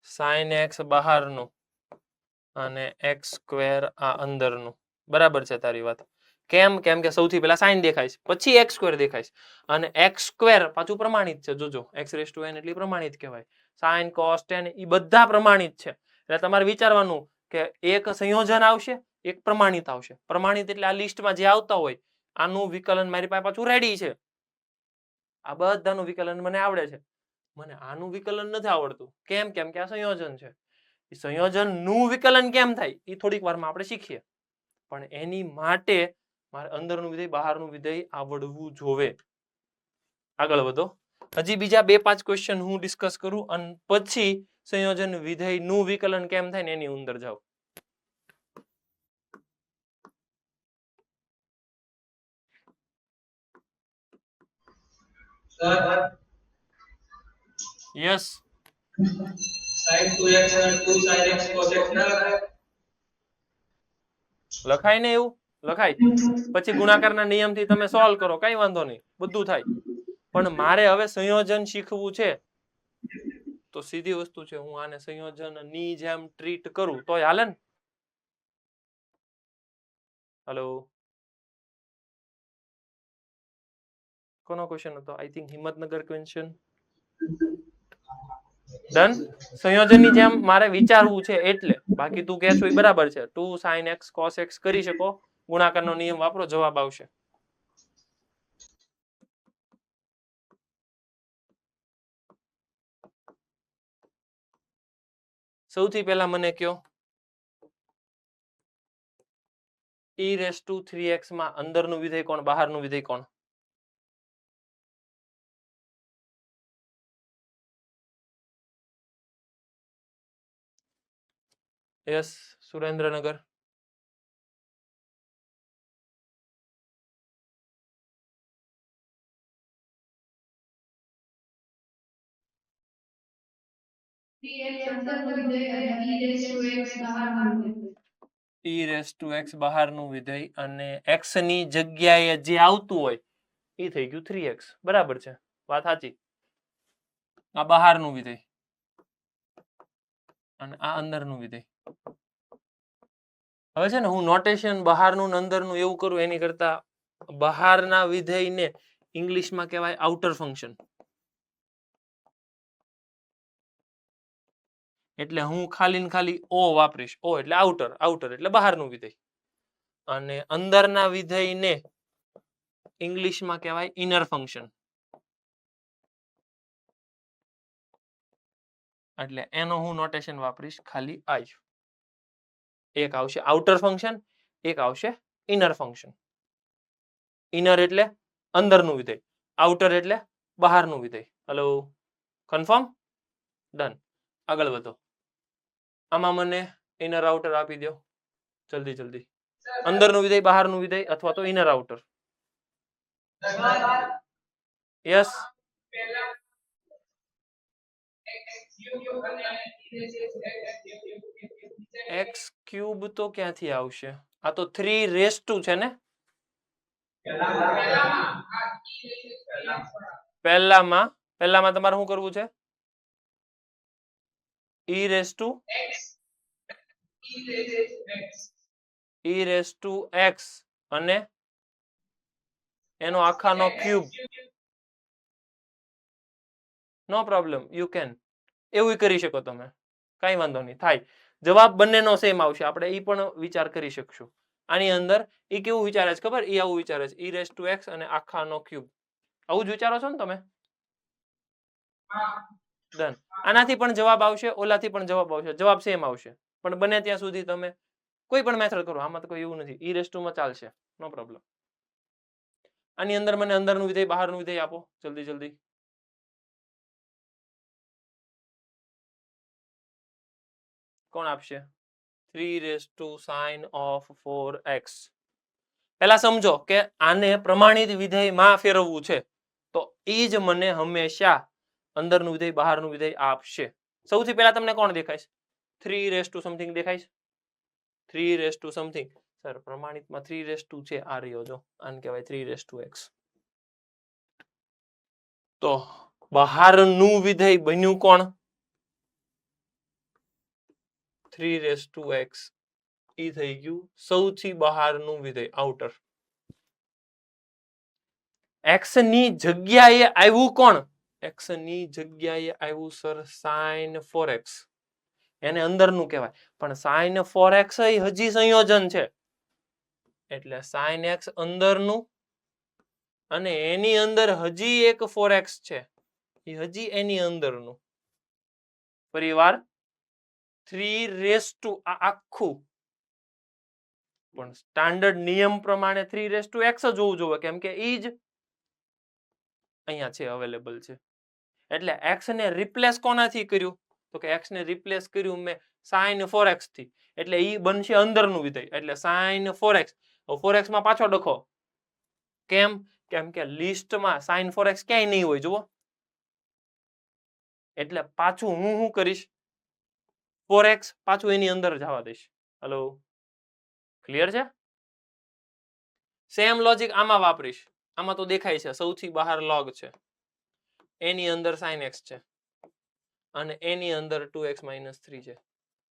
sin x બહારનું અને x સ્ક્વેર આ અંદરનું. બરાબર છે તારી વાત. કેમ? કેમ કે સૌથી પહેલા sin દેખાય છે, પછી x સ્ક્વેર દેખાય છે, અને x સ્ક્વેર પાછું પ્રમાણિત છે. જોજો x⁻n એટલી પ્રમાણિત કહેવાય. sin cos tan એ બધા પ્રમાણિત છે. એટલે તમારે વિચારવાનું કે એક સંયોજન આવશે, એક પ્રમાણિત આવશે. પ્રમાણિત એટલે આ લિસ્ટમાં જે આવતા હોય આનું વિકલન મારી પાસે પાછું રેડી છે. આ બધાનું વિકલન મને આવડે છે. મને આનું વિકલન નથી આવડતું. કેમ? કેમ કે આ સંયોજન છે. એ સંયોજનનું વિકલન કેમ થાય એ થોડીક વારમાં આપણે શીખીએ. પણ એની માટે મારે અંદરનું વિધેય બહારનું વિધેય આવડવું જોવે. આગળ વધો. હજી બીજા 2-5 ક્વેશ્ચન હું ડિસ્કસ કરું અને પછી સંયોજન વિધેયનું વિકલન કેમ થાય ને એની અંદર જાવ. યસ sin 2x અને 2 sin x cos x ના લખાય? લખાય ને એવું લખાય. પછી ગુણાકારના નિયમથી તમે સોલ્વ કરો, કઈ વાંધો નહીં, બધું થાય. પણ મારે હવે સંયોજન શીખવું છે તો સીધી વસ્તુ છે, હું આને સંયોજનની જેમ ટ્રીટ કરું તોય હાલે ને. હેલો, કોનો ક્વેશ્ચન હતો? I think Himmatnagar question. Done. સંયોજનની જેમ મારે વિચારવું છે એટલે. બાકી તું કહે છો એ બરાબર છે. 2 sin x cos x કરી શકો, ગુણાકારનો નિયમ વાપરો, જવાબ આવશે. સૌથી પહેલા મને કયો e⁻³ માં અંદરનું વિધેય કોણ, બહારનું વિધેય કોણ? યસ સુરેન્દ્રનગર. e⁻x બહારનું વિધેય અને x ની જગ્યાએ જે આવતું હોય એ થઈ ગયું 3x. બરાબર છે, વાત સાચી. આ બહારનું વિધેય અને આ અંદરનું વિધેય. હવે છે ને હું નોટેશન બહારનું ને અંદરનું એવું કરું એની કરતા બહારના વિધેયને ઇંગ્લિશમાં કહેવાય આઉટર ફંક્શન. એટલે હું ખાલી ને ખાલી ઓ વાપરીશ. ઓ એટલે આઉટર, આઉટર એટલે બહારનું વિધેય. અને અંદરના વિધેયને ઇંગ્લિશમાં કહેવાય ઇનર ફંક્શન. એટલે એનો હું નોટેશન વાપરીશ ખાલી આજ. એક આવશે આઉટર ફંક્શન, એક આવશે ઇનર ફંક્શન. ઇનર એટલે અંદરનું વિધેય, આઉટર એટલે બહારનું વિધેય. Hello, confirm? ડન. આગળ વધો. આમાં મને ઇનર આઉટર આપી દો જલ્દી જલ્દી. અંદરનું વિધેય, બહારનું વિધેય અથવા તો ઇનર આઉટર. યસ. x³ તો ક્યાંથી આવશે? આ તો 3⁻² છે ને. પહેલામાં તમારે શું કરવું છે? e⁻x અને એનો આખાનો cube. No problem, you can. એવું કરી શકો તમે, કઈ વાંધો નહીં, થાય. જવાબ બંનેનો સેમ આવશે. આપણે એ પણ વિચાર કરી શકશું. આની અંદર એ કેવું વિચારે છે ખબર? એ આવું વિચારે છે e⁻x અને આખાનો ક્યુબ. આવું જ વિચારો છો ને તમે? ડન. આનાથી પણ જવાબ આવશે, ઓલાથી પણ જવાબ આવશે, જવાબ સેમ આવશે. પણ બને ત્યાં સુધી તમે કોઈ પણ મેથડ કરો, આમાં તો કોઈ એવું નથી. e⁻² માં ચાલશે, નો પ્રોબ્લેમ. આની અંદર મને અંદરનું વિધેય, બહારનું વિધેય આપો જલ્દી જલ્દી. કોણ આપશે? 3 sin of 4x. પહેલા સમજો કે આને પ્રમાણિત વિધેયમાં ફેરવવું છે. તો એ જ મને હંમેશા અંદરનું વિધેય બહારનું વિધેય આપશે. સૌથી પહેલા તમને કોણ દેખાય છે? 3 સમથિંગ દેખાય છે. 3 સમથિંગ. સર પ્રમાણિતમાં 3 છે, આ રહ્યો જો, આને કહેવાય 3x. તો બહારનું વિધેય બન્યું કોણ? 3x. ઈ થઈ ગયું સૌથી બહારનું વિધેય, આઉટર. x ની જગ્યાએ આવ્યું કોણ? x ની જગ્યાએ આવ્યું સર sin 4x. એને અંદરનું કહેવાય, પણ sin 4x હજી સંયોજન છે, એટલે sin x અંદરનું, અને એની અંદર હજી એક 4x છે, એ હજી એની અંદરનું. ફરીવાર 3 આ આખું, પણ સ્ટાન્ડર્ડ નિયમ પ્રમાણે 3x જ હોવું જોઈએ, કેમ કે ઈ જ અહીંયા છે, અવેલેબલ છે. એટલે x ને રિપ્લેસ કોનાથી કર્યું? તો કે x ને રિપ્લેસ કર્યું મેં sin 4x થી, એટલે ઈ બનશે અંદરનું વિધેય, એટલે sin 4x. 4x માં પાછો ડખો, કેમ? કેમ કે લિસ્ટમાં sin 4x ક્યાંય નહીં હોય, જુઓ. એટલે પાછું હું શું કરીશ? 4x પાછું એની અંદર જવા દઈશ. હેલો, ક્લિયર છે? સેમ લોજિક આમાં વાપરીશ. આમાં તો દેખાય છે સૌથી બહાર log છે, એની અંદર sin x છે, અને એની અંદર 2x - 3 છે.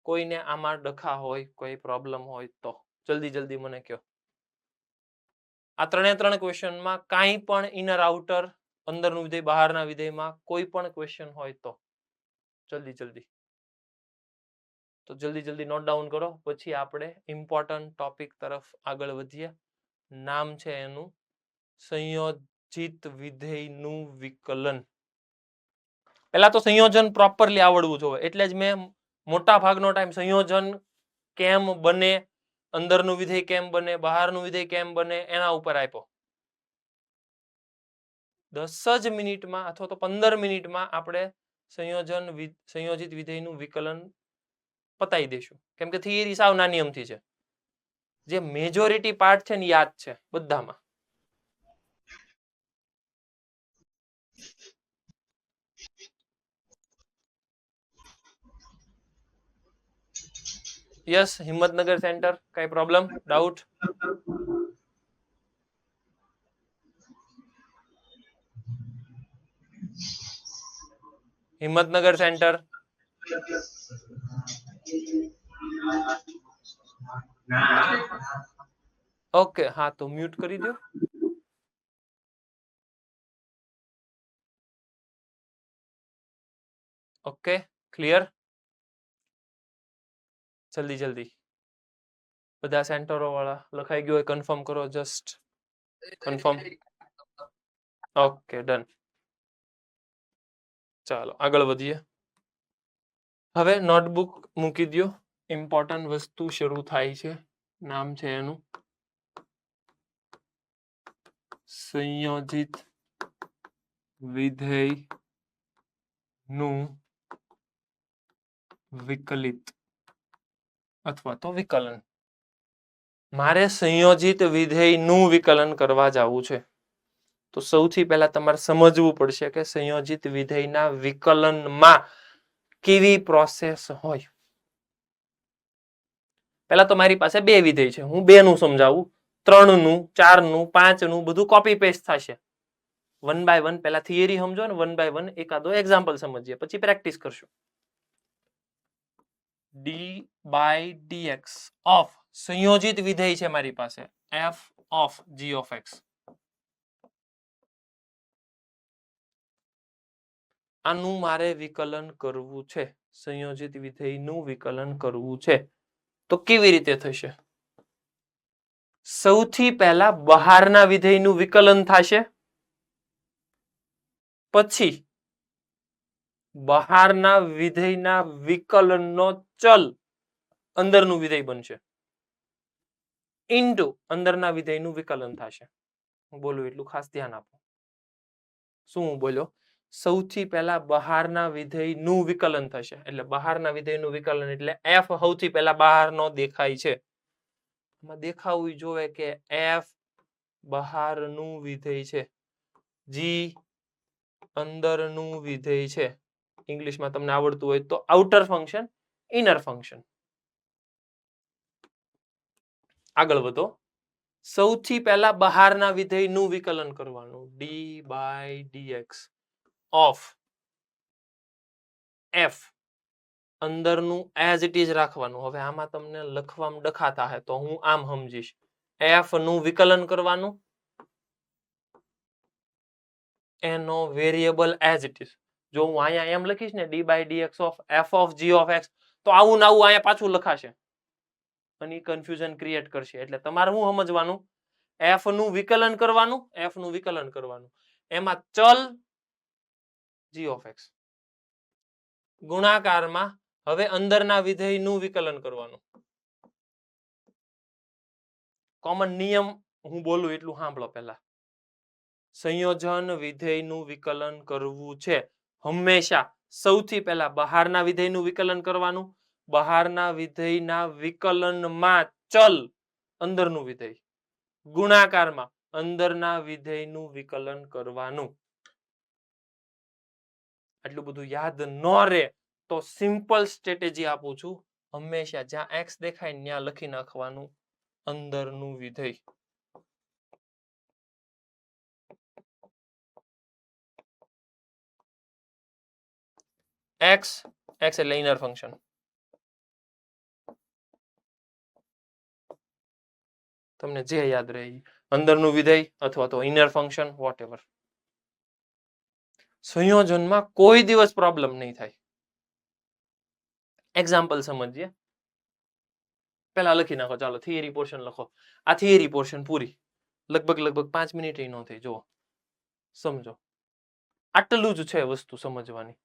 કોઈને આમાં ડખા હોય, કોઈ પ્રોબ્લેમ હોય તો જલ્દી મને કહો. આ ત્રણે ક્વેશ્ચનમાં કાંઈ પણ ઇનર આઉટર, અંદરનું વિધેય બહારના વિધેયમાં કોઈ પણ ક્વેશ્ચન હોય તો જલ્દી તો જલ્દી નોટ ડાઉન કરો, પછી આપણે ઇમ્પોર્ટન્ટ ટોપિક તરફ આગળ વધીએ. નામ છે એનું સંયોજિત વિધેયનું વિકલન. પહેલા તો સંયોજન પ્રોપરલી આવડવું જોઈએ, એટલે જ મેં મોટા ભાગનો ટાઈમ સંયોજન કેમ બને, અંદરનું વિધેય કેમ બને, બહારનું વિધેય કેમ બને, એના ઉપર આપ્યો. 10 જ મિનિટમાં અથવા તો 15 મિનિટમાં આપણે સંયોજિત વિધેયનું વિકલન પતાવી દઈશું, કેમ કે થિયરી સાવ નાની અમથી છે. જે મેજોરિટી પાર્ટ છે ને યાદ છે બધામાં. યસ, હિંમતનગર સેન્ટર, કઈ problem, doubt? Himmatnagar centre. Okay, હા તો મ્યુટ કરી દો. Okay, clear? જલ્દી બધા સેન્ટરો વાળા લખાઈ ગયો હોય કન્ફર્મ કરો, જસ્ટ કન્ફર્મ. Okay, done. ચાલો આગળ વધીએ. હવે નોટબુક મૂકી દો, ઇમ્પોર્ટન્ટ વસ્તુ શરૂ થાય છે. નામ છે એનું સંયોજિત વિધેયનું વિકલિત અથવા તો વિકલન. મારે સંયોજિત વિધેયનું વિકલન કરવા જવું છે, તો સૌથી પહેલા તમારે સમજવું પડશે કે સંયોજિત વિધેયના વિકલનમાં કેવી પ્રોસેસ હોય. પહેલા તો મારી પાસે બે વિધેય છે, હું બે નું સમજાવું, 3 નું, 4 નું, 5 નું બધું કોપી પેસ્ટ થશે. 1 by 1 પહેલા થિયરી સમજો ને 1 by 1 એકાદો એક્ઝામ્પલ સમજીએ, પછી પ્રેક્ટિસ કરશું. d/dx ઓફ સંયોજિત વિધેય છે મારી પાસે f of g of x. આનું મારે વિકલન કરવું છે, સંયોજિત વિધેયનું વિકલન કરવું છે, તો કેવી રીતે થશે? સૌથી પહેલા બહારના વિધેયનું વિકલન થશે, પછી બહારના વિધેયના વિકલનનો ચલ અંદરનું વિધેય બનશે, ઇન્ટુ અંદરના વિધેયનું વિકલન થશે. હું બોલું એટલું ખાસ ધ્યાન આપો. શું હું બોલ્યો? સૌથી પહેલા બહારના વિધેયનું વિકલન થશે, એટલે બહારના વિધેયનું વિકલન એટલે f સૌથી પહેલા બહારનો દેખાય છે, એમાં દેખાવું જોઈએ કે f બહારનું વિધેય છે, g અંદરનું વિધેય છે. ઇંગ્લિશમાં તમને આવડતું હોય તો આઉટર ફંક્શન, ઇનર ફંક્શન. આગળ વધો. સૌથી પહેલા બહારના વિધેયનું વિકલન કરવાનું. d/dx ઓફ f અંદરનું એઝ ઇટ ઇઝ રાખવાનું. હવે આમાં તમને લખવામાં ડખાતા હે તો હું આમ સમજીશ. f નું વિકલન કરવાનું, એનો વેરિયેબલ એઝ ઇટ ઇઝ. જો હું અહીંયા એમ લખીશ ને d/dx of f of g of x તો આવું ને આવું અહીંયા પાછું લખાશે અને કન્ફ્યુઝન ક્રિએટ કરશે. એટલે તમારે શું સમજવાનું, f નું વિકલન કરવાનું, f નું વિકલન કરવાનું. એમાં ચલ g ઓફ x ગુણાકારમાં હવે અંદરના વિધેયનું વિકલન કરવાનું. કોમન નિયમ હું બોલું એટલું સાંભળો પહેલા. સંયોજન વિધેયનું વિકલન કરવું છે હંમેશા સૌથી પહેલા બહારના વિધેયનું વિકલન કરવાનું. બહારના વિધેયના વિકલનમાં ચલ અંદરનું વિધેય ગુણાકારમાં અંદરના વિધેયનું વિકલન કરવાનું. આટલું બધું યાદ ન રહે તો સિમ્પલ સ્ટ્રેટેજી આપું છું. હંમેશા જ્યાં x દેખાય ત્યાં લખી નાખવાનું અંદરનું વિધેય. x એટલે ઇનર ફંક્શન. તમને જે યાદ રહે અંદરનું વિધેય અથવા તો ઇનર ફંક્શન વોટએવર. સંયોજનમાં કોઈ દિવસ પ્રોબ્લેમ નહીં થાય. એક્ઝામ્પલ સમજીએ. પહેલા લખી નાખો. ચાલો થિયરી પોર્શન લખો. આ થિયરી પોર્શન પૂરી લગભગ 5 મિનિટ ન થઈ. જુઓ સમજો. આટલું જ છે વસ્તુ સમજવાની.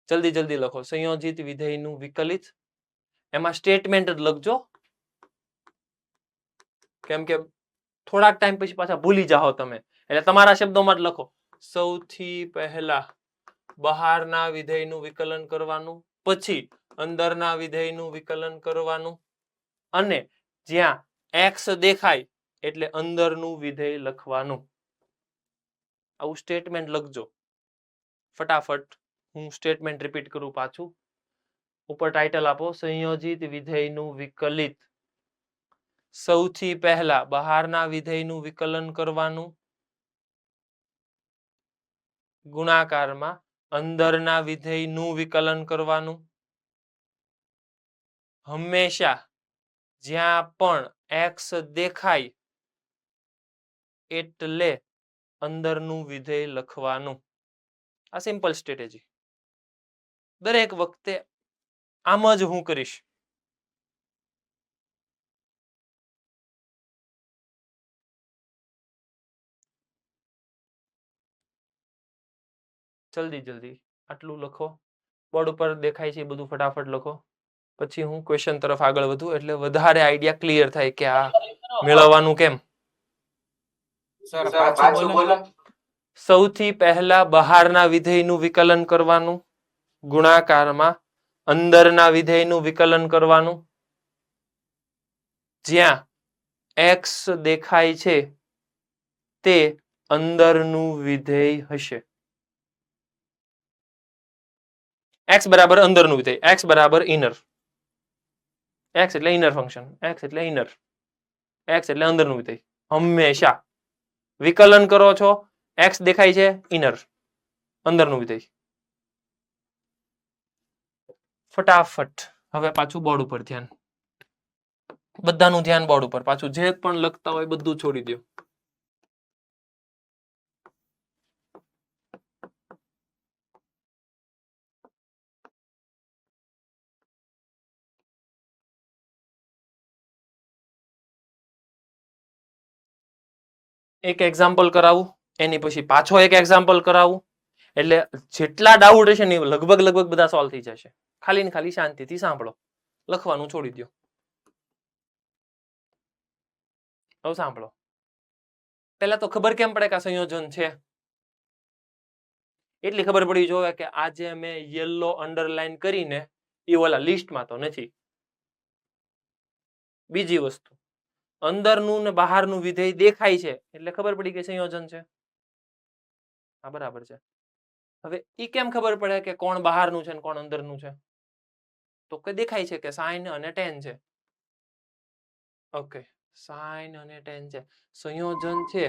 જલ્દી લખો. સંયોજિત વિધેયનું વિકલિત. એમાં સ્ટેટમેન્ટ જ લખજો કેમ કે થોડાક ટાઈમ પછી પાછા ભૂલી જાઓ તમે. એટલે તમારા શબ્દોમાં જ લખો. સૌથી પહેલા બહારના વિધેયનું વિકલન કરવાનું, પછી અંદરના વિધેયનું વિકલન કરવાનું અને જ્યાં x દેખાય એટલે અંદરનું વિધેય લખવાનું. આવું સ્ટેટમેન્ટ લખજો ફટાફટ. હું સ્ટેટમેન્ટ રિપીટ કરું પાછું. ઉપર ટાઇટલ આપો સંયોજિત વિધેયનું વિકલિત. સૌથી પહેલા બહારના વિધેયનું વિકલન કરવાનું, ગુણાકારમાં અંદરના વિધેયનું વિકલન કરવાનું. હંમેશા જ્યાં પણ x દેખાય એટલે અંદરનું વિધેય લખવાનું. આ સિમ્પલ સ્ટ્રેટેજી. દરેક વખતે આમ જ હું કરીશ. જલ્દી આટલું લખો. બોર્ડ ઉપર દેખાય છે બધું ફટાફટ લખો. પછી હું ક્વેશ્ચન તરફ આગળ વધું એટલે વધારે આઈડિયા ક્લિયર થાય કે આ મેળવવાનું કેમ. સૌથી પહેલા બહારના વિધેયનું વિકલન કરવાનું, ગુણાકારમાં અંદરના વિધેયનું વિકલન કરવાનું. જ્યાં x દેખાય છે તે અંદરનું વિધેય હશે. x બરાબર અંદરનું વિધેય, x બરાબર ઇનર. x એટલે ઇનર ફંક્શન, x એટલે ઇનર, x એટલે અંદરનું વિધેય. હંમેશા વિકલન કરો છો, x દેખાય છે ઇનર, અંદરનું વિધેય. ફટાફટ હવે પાછું બોર્ડ ઉપર ધ્યાન. બધાનું ધ્યાન બોર્ડ ઉપર. પાછું જે પણ લખતા હોય બધું છોડી દો. એક એક્ઝામ્પલ કરાવું, એની પછી પાછો એક એક્ઝામ્પલ કરાવું. એટલે જેટલા ડાઉટ હશે ને લગભગ બધા સોલ્વ થઈ જશે. ખાલી ને ખાલી શાંતિથી સાંભળો, લખવાનું છોડી દો. હવે સાંભળો. પહેલા તો ખબર કેમ પડે કે આ સંયોજન છે? એટલી ખબર પડી જોવે કે આજે મેં યલો અંડરલાઈન કરીને એ ઓલા લિસ્ટમાં તો નથી. બીજી વસ્તુ, અંદરનું ને બહારનું વિધેય દેખાય છે એટલે ખબર પડી કે સંયોજન છે. હા બરાબર છે. હવે ઈ કેમ ખબર પડે કે કોણ બહારનું છે ને કોણ અંદરનું છે? તો કે દેખાય છે કે સાઇન અને ટેન છે. ઓકે, સાઇન અને ટેન છે, સંયોજન છે.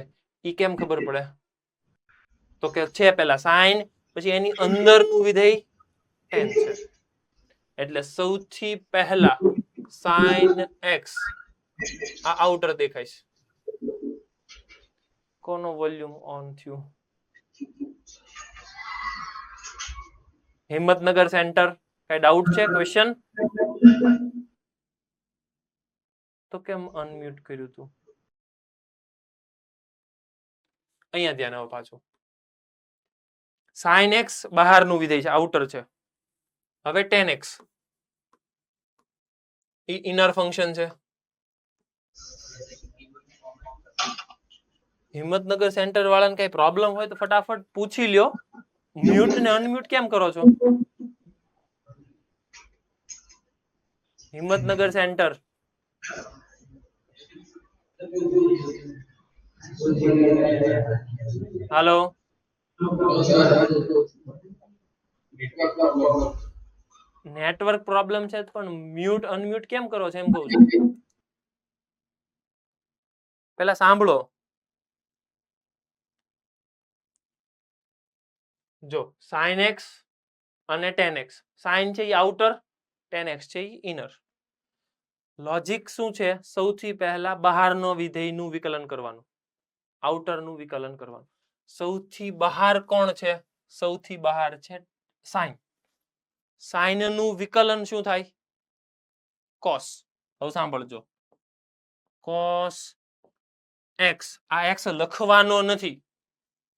ઈ કેમ ખબર પડે? તો કે છે પેલા સાઇન, પછી એની અંદરનું વિધેય ટેન છે. એટલે સૌથી પહેલા સાઇન એક્સ આ આઉટર દેખાય છે. કોનો વોલ્યુમ ઓન થયું? હિંમતનગર સેન્ટર. કઈ ડાઉટ છે? ક્વેશ્ચન? તો કેમ અનમ્યુટ કર્યું તું? અહીંયા ધ્યાન આવો પાછું. સાઇન એક્સ બહારનું વિધેય છે, આઉટર છે. હવે ટેન એક્સ ઈ ઇનર ફંક્શન છે. હિંમતનગર સેન્ટર વાળાને કઈ પ્રોબ્લેમ હોય તો ફટાફટ પૂછી લ્યો. મ્યુટ ને અનમ્યુટ કેમ કરો છો? હિંમતનગર સેન્ટર. હાલો, નેટવર્ક પ્રોબ્લેમ છે પણ મ્યુટ અનમ્યુટ કેમ કરો છો એમ કહું છું. પેલા સાંભળો. જો સાઇન એક્સ અને ટેન એક્સ, સાઇન છે એ આઉટર, ટેન એક્સ છે એ ઇનર. લોજિક શું છે? સૌથી પહેલા બહારનો વિધેયનું વિકલન કરવાનું, આઉટરનું વિકલન કરવાનું. સૌથી બહાર કોણ છે? સૌથી બહાર છે સાઇન. સાઇનનું વિકલન શું થાય? કોસ. હવે સાંભળજો, કોસ એક્સ. આ એક્સ લખવાનો નથી,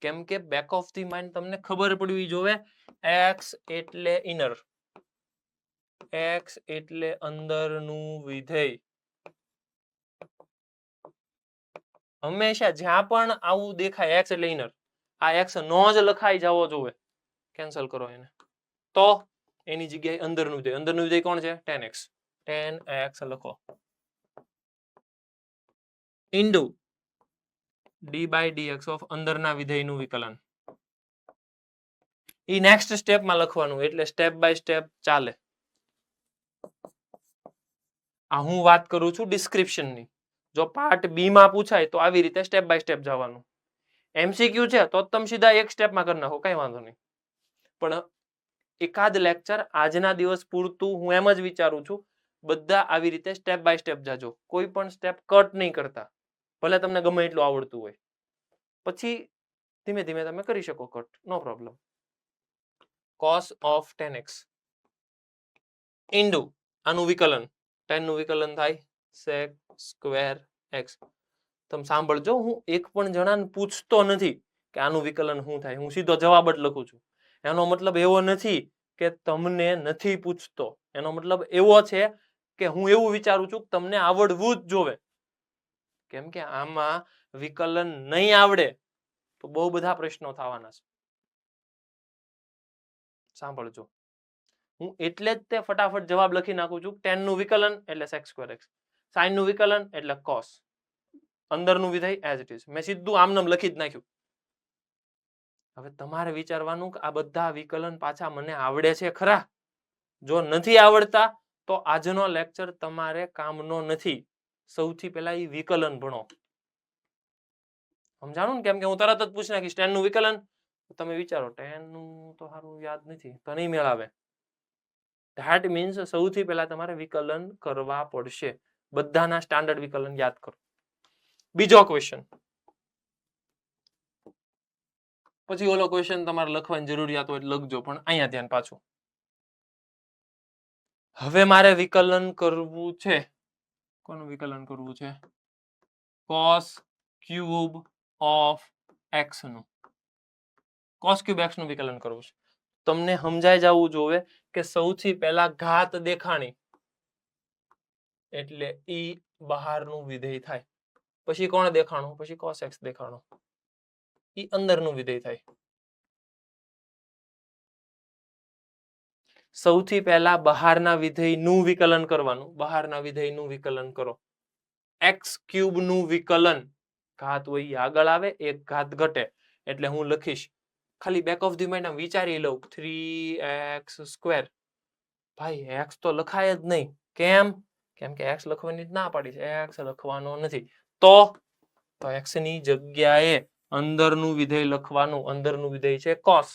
કેમ કે બેક ઓફ ધી માઇન્ડ તમને ખબર પડવી જોવે. એક્સ એટલે ઇનર, એક્સ એટલે અંદરનું વિધેય. હંમેશા જ્યાં પણ આવું દેખાય એક્સ એટલે ઇનર, આ એક્સ નો જ લખાઈ જવો જોવે. કેન્સલ કરો એને. તો એની જગ્યાએ અંદરનું વિધેય. અંદરનું વિધેય કોણ છે? Tan X. ટેન એક્સ લખો into D by dx of અંદરના વિધેયનું વિકલન. ઈ નેક્સ્ટ સ્ટેપમાં લખવાનું, એટલે સ્ટેપ બાય સ્ટેપ ચાલે. આ હું વાત કરું છું ડિસ્ક્રિપ્શનની. જો પાર્ટ બી માં પૂછાય તો આવી રીતે સ્ટેપ બાય સ્ટેપ જવાનું. એમસીક્યુ છે તો તમે સીધા એક સ્ટેપમાં કરી નાખો, કઈ વાંધો નહીં. પણ એકાદ લેક્ચર આજના દિવસ પૂરતું હું એમ જ વિચારું છું, બધા આવી રીતે સ્ટેપ બાય સ્ટેપ જાજો. કોઈ પણ સ્ટેપ કટ નહીં કરતા, ભલે તમને ગમે એટલું આવડતું હોય. પછી ધીમે ધીમે તમે કરી શકો cut, no problem. cos of 10x into આનું વિકલન, 10 નું વિકલન થાય sec સ્ક્વેર x. તમે સાંભળજો, હું એક પણ જણાને પૂછતો નથી કે આનું વિકલન શું થાય, હું સીધો જવાબ જ લખું છું. એનો મતલબ એવો નથી કે તમને નથી પૂછતો, એનો મતલબ એવો છે કે હું એવું વિચારું છું કે તમને આવડવું જ જોવે. કેમ કે આમાં વિકલન નહીં આવડે તો બહુ બધા પ્રશ્નો થવાના છે. સાંભળજો, હું એટલે જ તે ફટાફટ જવાબ લખી નાખું છું. 10 નું વિકલન એટલે sec સ્ક્વેર x, sin નું વિકલન એટલે cos, અંદરનું વિધેય એઝ ઇટ ઇઝ. મેં સીધું આમનામ લખી જ નાખ્યું. હવે તમારે વિચારવાનું કે આ બધા વિકલન પાછા મને આવડે છે ખરા? જો નથી આવડતા તો આજનો લેક્ચર તમારે કામનો નથી. સૌથી પહેલા એ વિકલન ભણો. સમજાણું ને? કેમ કે હું તરત જ પૂછી નાખીશ 10 નું વિકલન. તમે વિચારો 10 નું તો સારું યાદ નથી, તો નહીં મેળાવે. ધેટ મીન્સ સૌથી પહેલા તમારે વિકલન કરવા પડશે. બધાના સ્ટાન્ડર્ડ વિકલન યાદ કરો. બીજો ક્વેશ્ચન, પછી ઓલો ક્વેશ્ચન તમારે લખવાની જરૂરિયાત હોય લખજો, પણ અહીંયા ધ્યાન પાછું. હવે મારે વિકલન કરવું છે. કોનું વિકલન કરવું છે? cos ક્યુબ ઓફ x નું. cos ક્યુબ x નું વિકલન કરવું છે. તમને સમજાઈ જવું જોવે કે સૌથી પહેલા ઘાત દેખાણી એટલે ઈ બહારનું વિધેય થાય. પછી કોણ દેખાણું? પછી cos x દેખાણું, ઈ અંદરનું વિધેય થાય. સૌથી પહેલા બહારના વિધેયનું વિકલન કરવાનું. બહારના વિધેયનું વિકલન કરો. x ક્યુબ નું વિકલન, ઘાત હોય આગળ આવે, એક ઘાત ઘટે, એટલે હું લખીશ ખાલી બેક ઓફ ધી માઇન્ડ આમ વિચારી લઉં 3x². ભાઈ x તો લખાય જ નહીં. કેમ કે x લખવાની જ ના પાડી છે. x લખવાનો નથી. તો x ની જગ્યાએ અંદરનું વિધેય લખવાનું. અંદરનું વિધેય છે cos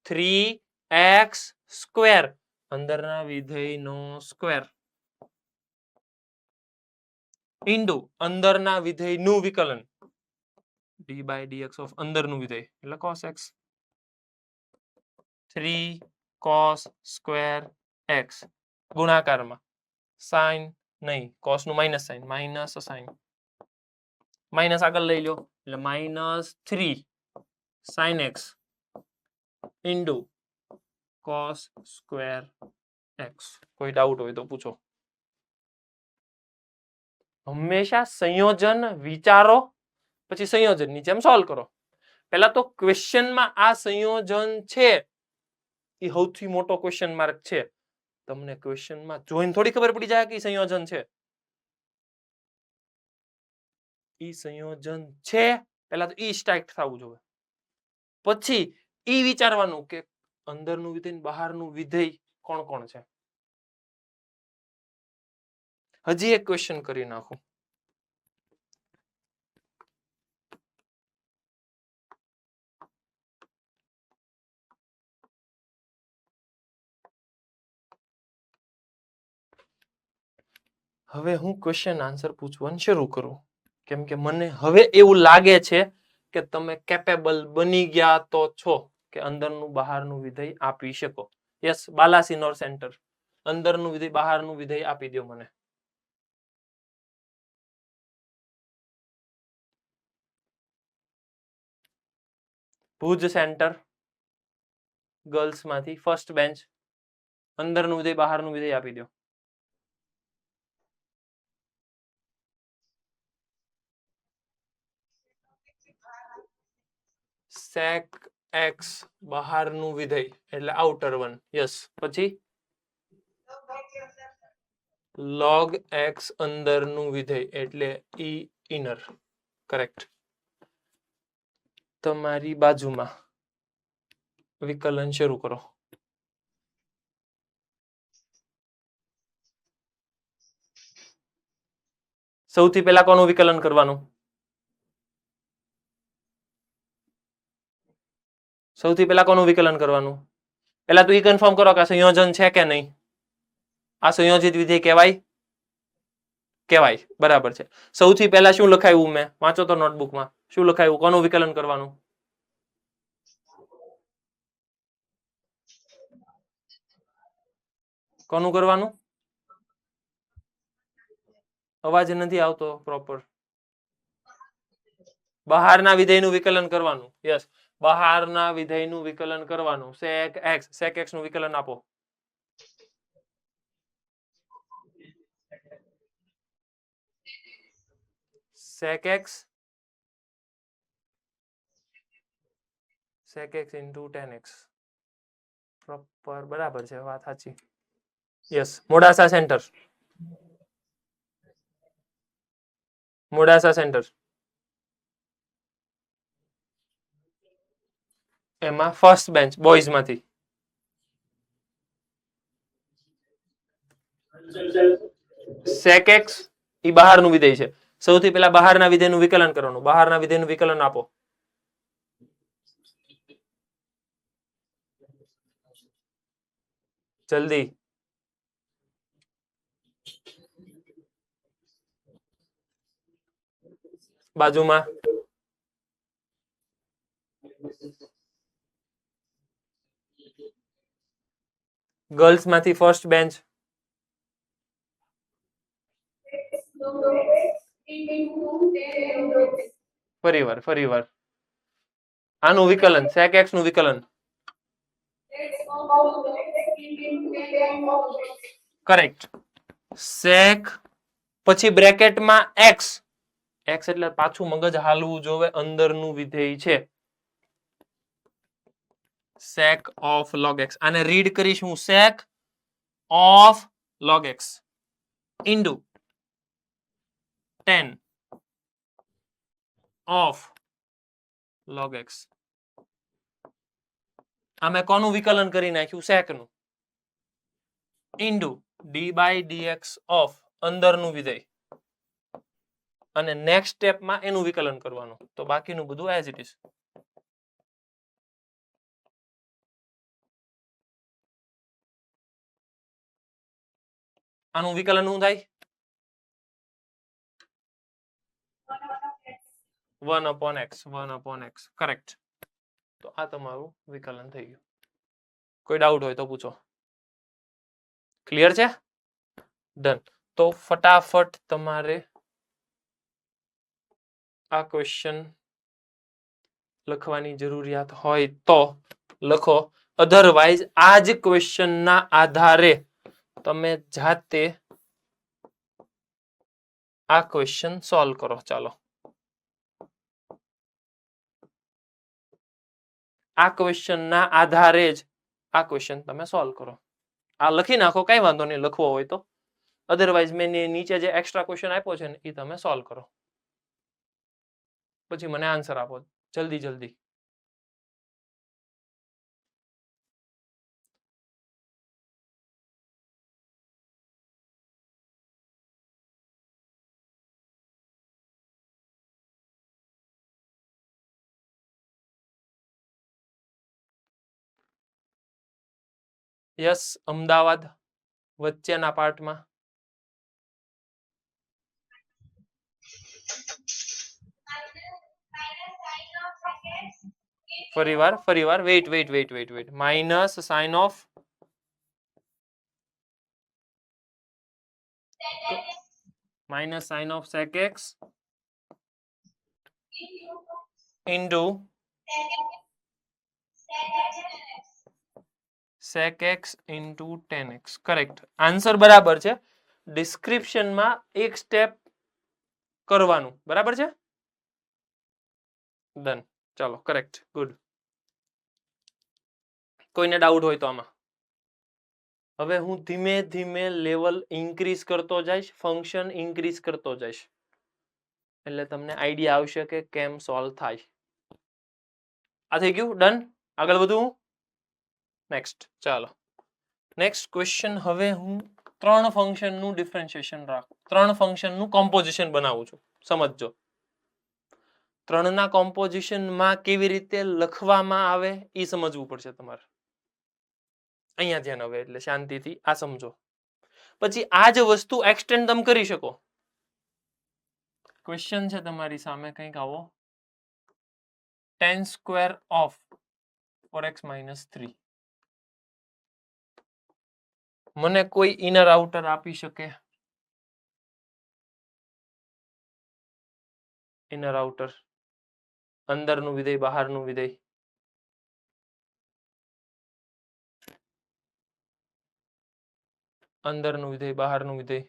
3x². અંદરના વિધેયનો સ્ક્વેર ઇન્ટુ અંદરના વિધેયનું વિકલન d/dx ઓફ અંદરનું વિધેય એટલે cos x. 3 cos² x ગુણાકારમાં સાઇન નહીં, cos નું minus sign, minus sign, minus આગળ લઈ લો એટલે -3 sin x into cos² x. કોઈ ડાઉટ હોય તો પૂછો. હંમેશા સંયોજન વિચારો પછી સંયોજનની જેમ સોલ્વ કરો. પહેલા તો ક્વેશ્ચનમાં આ સંયોજન છે એ સૌથી મોટો ક્વેશ્ચન માર્ક છે. તમને ક્વેશ્ચનમાં જોઈને થોડી ખબર પડી જાય કે સંયોજન છે. ઈ સંયોજન છે પહેલા તો ઈ સ્ટ્રાઇક થવું જોઈએ. પછી ઈ વિચારવાનું કે અંદરનું વિધેય ને બહારનું વિધેય કોણ કોણ છે. હજી એક ક્વેશ્ચન કરી નાખું. હવે હું ક્વેશ્ચન આન્સર પૂછવાનું શરૂ કરું કેમ કે મને હવે એવું લાગે છે કે તમે કેપેબલ બની ગયા તો છો કે અંદરનું બહારનું વિધેય આપી શકો. Yes, Balasinor centre. અંદરનું વિધેય બહારનું વિધેય આપી દો મને. ભુજ સેન્ટર ગર્લ્સ માંથી ફર્સ્ટ બેન્ચ. અંદરનું વિધેય બહારનું વિધેય આપી દો. sec x બહારનું વિધેય એટલે આઉટર વન. યસ. પછી log x અંદરનું વિધેય એટલે ઈ ઇનર. કરેક્ટ. તમારી બાજુમાં વિકલન શરૂ કરો. સૌથી પહેલા કોનું વિકલન કરવાનું? સૌથી પહેલા કોનું વિકલન કરવાનું? પહેલા તો ઈ કન્ફર્મ કરો કે સંયોજન છે કે નહીં. આ સંયોજિત વિધેય કહેવાય? કહેવાય. બરાબર છે. સૌથી પહેલા શું લખાયું મેં? વાંચો તો નોટબુકમાં. શું લખાયું? કોનું વિકલન કરવાનું? કોનું કરવાનું? અવાજ નથી આવતો પ્રોપર. બહારના વિધેયનું વિકલન કરવાનું. યસ, બહારના વિધેયનું વિકલન કરવાનું. sec x. sec x નું વિકલન આપો. sec x into tan x. Proper. બરાબર છે, વાત સાચી. Yes. Modasa centre. Modasa centre. એમાં ફર્સ્ટ બેન્ચ બોયઝ માંથી. sec x ઈ બહારનું વિધેય છે. સૌથી પહેલા બહારના વિધેયનું વિકલન કરવાનું. બહારના વિધેયનું વિકલન આપો. જલ્દી. બાજુમાં ગર્લ્સ માંથી ફર્સ્ટ બેન્ચ. ફરીવાર આનું વિકલન sec x નું વિકલન. કરેક્ટ. sec પછી બ્રેકેટમાં x. x એટલે પાછું મગજ હાલવું જોવે. અંદરનું વિધેય છે sec of log x. આને રીડ કરીશું sec of log x into tan of log x. આમે કોનું વિકલન કરી નાખ્યું સેકનું into D by dx of અંદરનું વિધેય અને નેક્સ્ટ સ્ટેપમાં એનું વિકલન કરવાનું તો બાકીનું બધું એઝ ઇટ ઇઝ આનું વિકલન શું થાય 1/x કરેક્ટ તો આ તમારું વિકલન થઈ ગયું કોઈ ડાઉટ હોય તો પૂછો ક્લિયર છે ડન તો ફટાફટ તમારે આ ક્વેશ્ચન લખવાની જરૂરિયાત હોય તો લખો અધરવાઇઝ આ જ ક્વેશ્ચન ના આધારે તમે જાતે આ ક્વેશ્ચન સોલ્વ કરો ચાલો આ ક્વેશ્ચન ના આધારે જ આ ક્વેશ્ચન તમે સોલ્વ કરો આ લખી નાખો કઈ વાંધો નહીં લખવો હોય તો અધરવાઇઝ મેં નીચે જે એક્સ્ટ્રા ક્વેશ્ચન આપ્યો છે ને એ તમે સોલ્વ કરો પછી મને આન્સર આપો જલ્દી જલ્દી યસ અમદાવાદ વચ્ચેના પાર્ટમાં ફરીવાર wait minus sine of sec x into sec x into tan x correct answer બરાબર છે ડિસ્ક્રિપ્શનમાં એક સ્ટેપ કરવાનું બરાબર છે ડન ચાલો કરેક્ટ ગુડ કોઈને ડાઉટ હોય તો આમાં હવે હું ધીમે ધીમે લેવલ ઇન્ક્રીઝ કરતો જઈશ ફંક્શન ઇન્ક્રીઝ કરતો જઈશ એટલે તમને આઈડિયા આવશે કે કેમ સોલ્વ થાય આ થઈ ગયું ડન આગળ વધું નેક્સ્ટ ચાલો નેક્સ્ટ ક્વેશ્ચન હવે હું ત્રણ ફંક્શનનું ડિફરન્શિએશન રાખું ત્રણ ફંક્શનનું કોમ્પોઝિશન બનાવું છું સમજજો ત્રણના કોમ્પોઝિશનમાં કેવી રીતે લખવામાં આવે એ સમજવું પડશે તમારે અહીંયા ધ્યાન હવે એટલે શાંતિથી આ સમજો પછી આ જ વસ્તુ એક્સટેન્ડ તમે કરી શકો ક્વેશ્ચન છે તમારી સામે કંઈક આવો tan square of 4x minus 3 મને કોઈ ઇનર આઉટર આપી શકે ઇનર આઉટર અંદરનું વિધેય બહારનું વિધેય અંદરનું વિધેય બહારનું વિધેય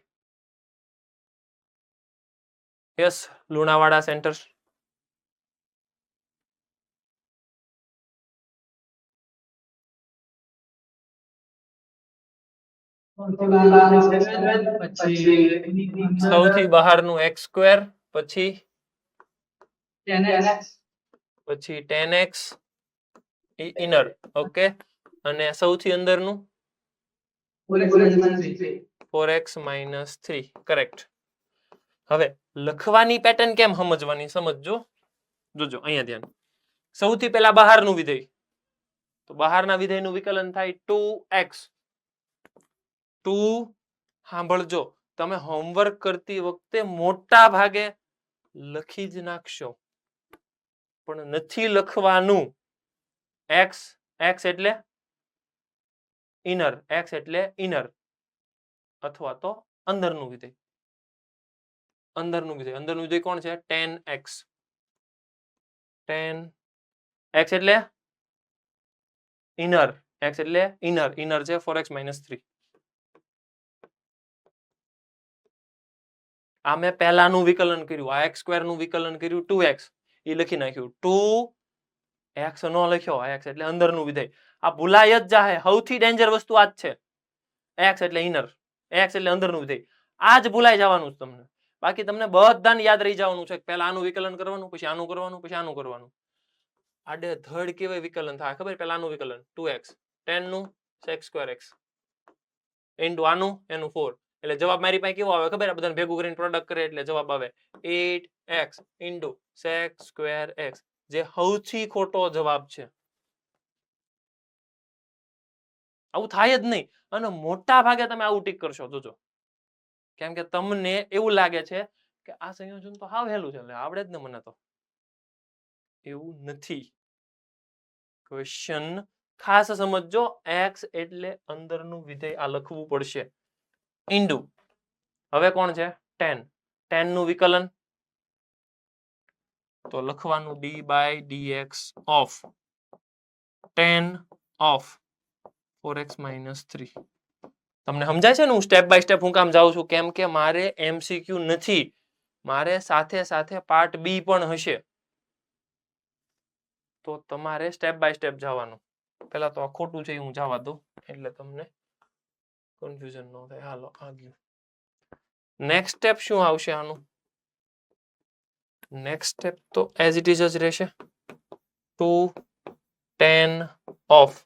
યસ લુણાવાડા સેન્ટર સૌથી બહારનું x² પછી પછી tan x ઇનર ઓકે અને સૌથી અંદરનું 4x minus 3 કરેક્ટ હવે લખવાની પેટર્ન કેમ સમજવાની સમજજો જોજો અહીંયા ધ્યાન સૌથી પહેલા બહારનું વિધેય તો બહારના વિધેયનું વિકલન થાય 2x 2 સાંભળજો તમે હોમવર્ક કરતી વખતે મોટા ભાગે લખી જ નાખશો પણ નથી લખવાનું x એટલે ઇનર x એટલે ઇનર અથવા તો અંદરનું વિધેય અંદરનું વિધેય કોણ છે tan x એટલે ઇનર x એટલે ઇનર છે 4x minus 3 આ મેં પહેલાનું વિકલન કર્યું આ x² નું વિકલન કર્યું 2x એ લખી નાખ્યું 2x નો લખ્યો x એટલે અંદરનું વિધેય આ ભૂલાય જ જાહે સૌથી ડેન્જર વસ્તુ આ જ છે x એટલે ઇનર x એટલે અંદરનું વિધેય આ જ ભૂલાઈ જવાનું તમને બાકી તમને બધાને યાદ રહી જવાનું છે પહેલા આનું વિકલન કરવાનું પછી આનું કરવાનું પછી આનું કરવાનું આડે ધડ કેવાય વિકલન થાય ખબર પેલાનું વિકલન 2x 10 નું sec square x ઇન્ટુ આનું એનું 4 એટલે જવાબ મારી પાસે કેવો આવે ખબર આ બધાને ભેગું કરીને પ્રોડક્ટ કરે એટલે જવાબ આવે 8x into sec square x જે સૌથી ખોટો જવાબ છે આવું થાય જ નહીં અને મોટા ભાગે તમે આવું ટીક કરશો જોજો કેમ કે તમને એવું લાગે છે કે આ સંયોજન તો હાવ હેલું છે એટલે આવડે જ ને મને તો એવું નથી ક્વેશ્ચન ખાસ સમજજો x એટલે અંદરનું વિધેય આ લખવું પડશે ઇન્ટુ હવે કોણ છે 10 10 નું વિકલન તો લખવાનું d by dx of 10 of 4x minus 3 તમને સમજાય છે ને હું સ્ટેપ બાય સ્ટેપ હું કામ જાઉં છું કેમ કે મારે MCQ નથી મારે સાથે સાથે પાર્ટ બી પણ હશે તો તમારે સ્ટેપ બાય સ્ટેપ જવાનું પહેલા તો આ ખોટું છે હું જવા દઉં એટલે તમને કન્ફ્યુઝન ન થાય હાલો આગળ નેક્સ્ટ સ્ટેપ શું આવશે આનું નેક્સ્ટ સ્ટેપ તો એઝ ઇટ ઇઝ જ રહેશે 2 10 of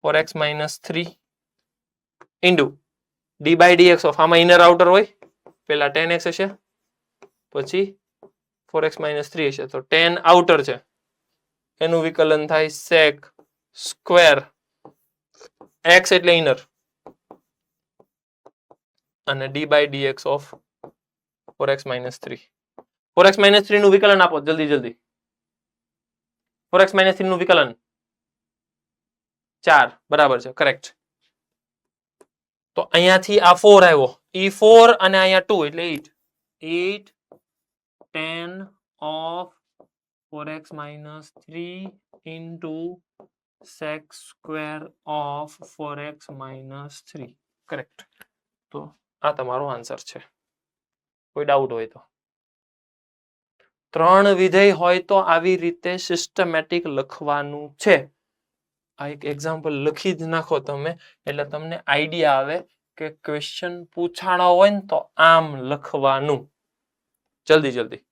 4x minus 3 into d by dx of આમાં ઇનર આઉટર હોય પહેલા 10x હશે પછી 4x minus 3 હશે તો 10 આઉટર છે એનું વિકલન થાય sec square x એટલે ઇનર અને d by dx of 4x minus 3 4x minus 3 નું વિકલન આપો જલ્દી જલ્દી 4x minus 3 નું વિકલન 4 બરાબર છે કરેક્ટ તો અહીંયાથી આ 4 આવ્યો ઈ 4 અને અહીંયા 2 એટલે 8 10 of 4x minus 3 into sec square of 4x minus 3 correct તો આ તમારો આન્સર છે કોઈ ડાઉટ હોય તો ત્રણ વિધેય હોય તો આવી રીતે સિસ્ટમેટિક લખવાનું છે આ એક એક્ઝામ્પલ લખી જ નાખો તમે એટલે તમને આઈડિયા આવે કે ક્વેશ્ચન પૂછાણો હોય ને તો આમ લખવાનું જલ્દી જલ્દી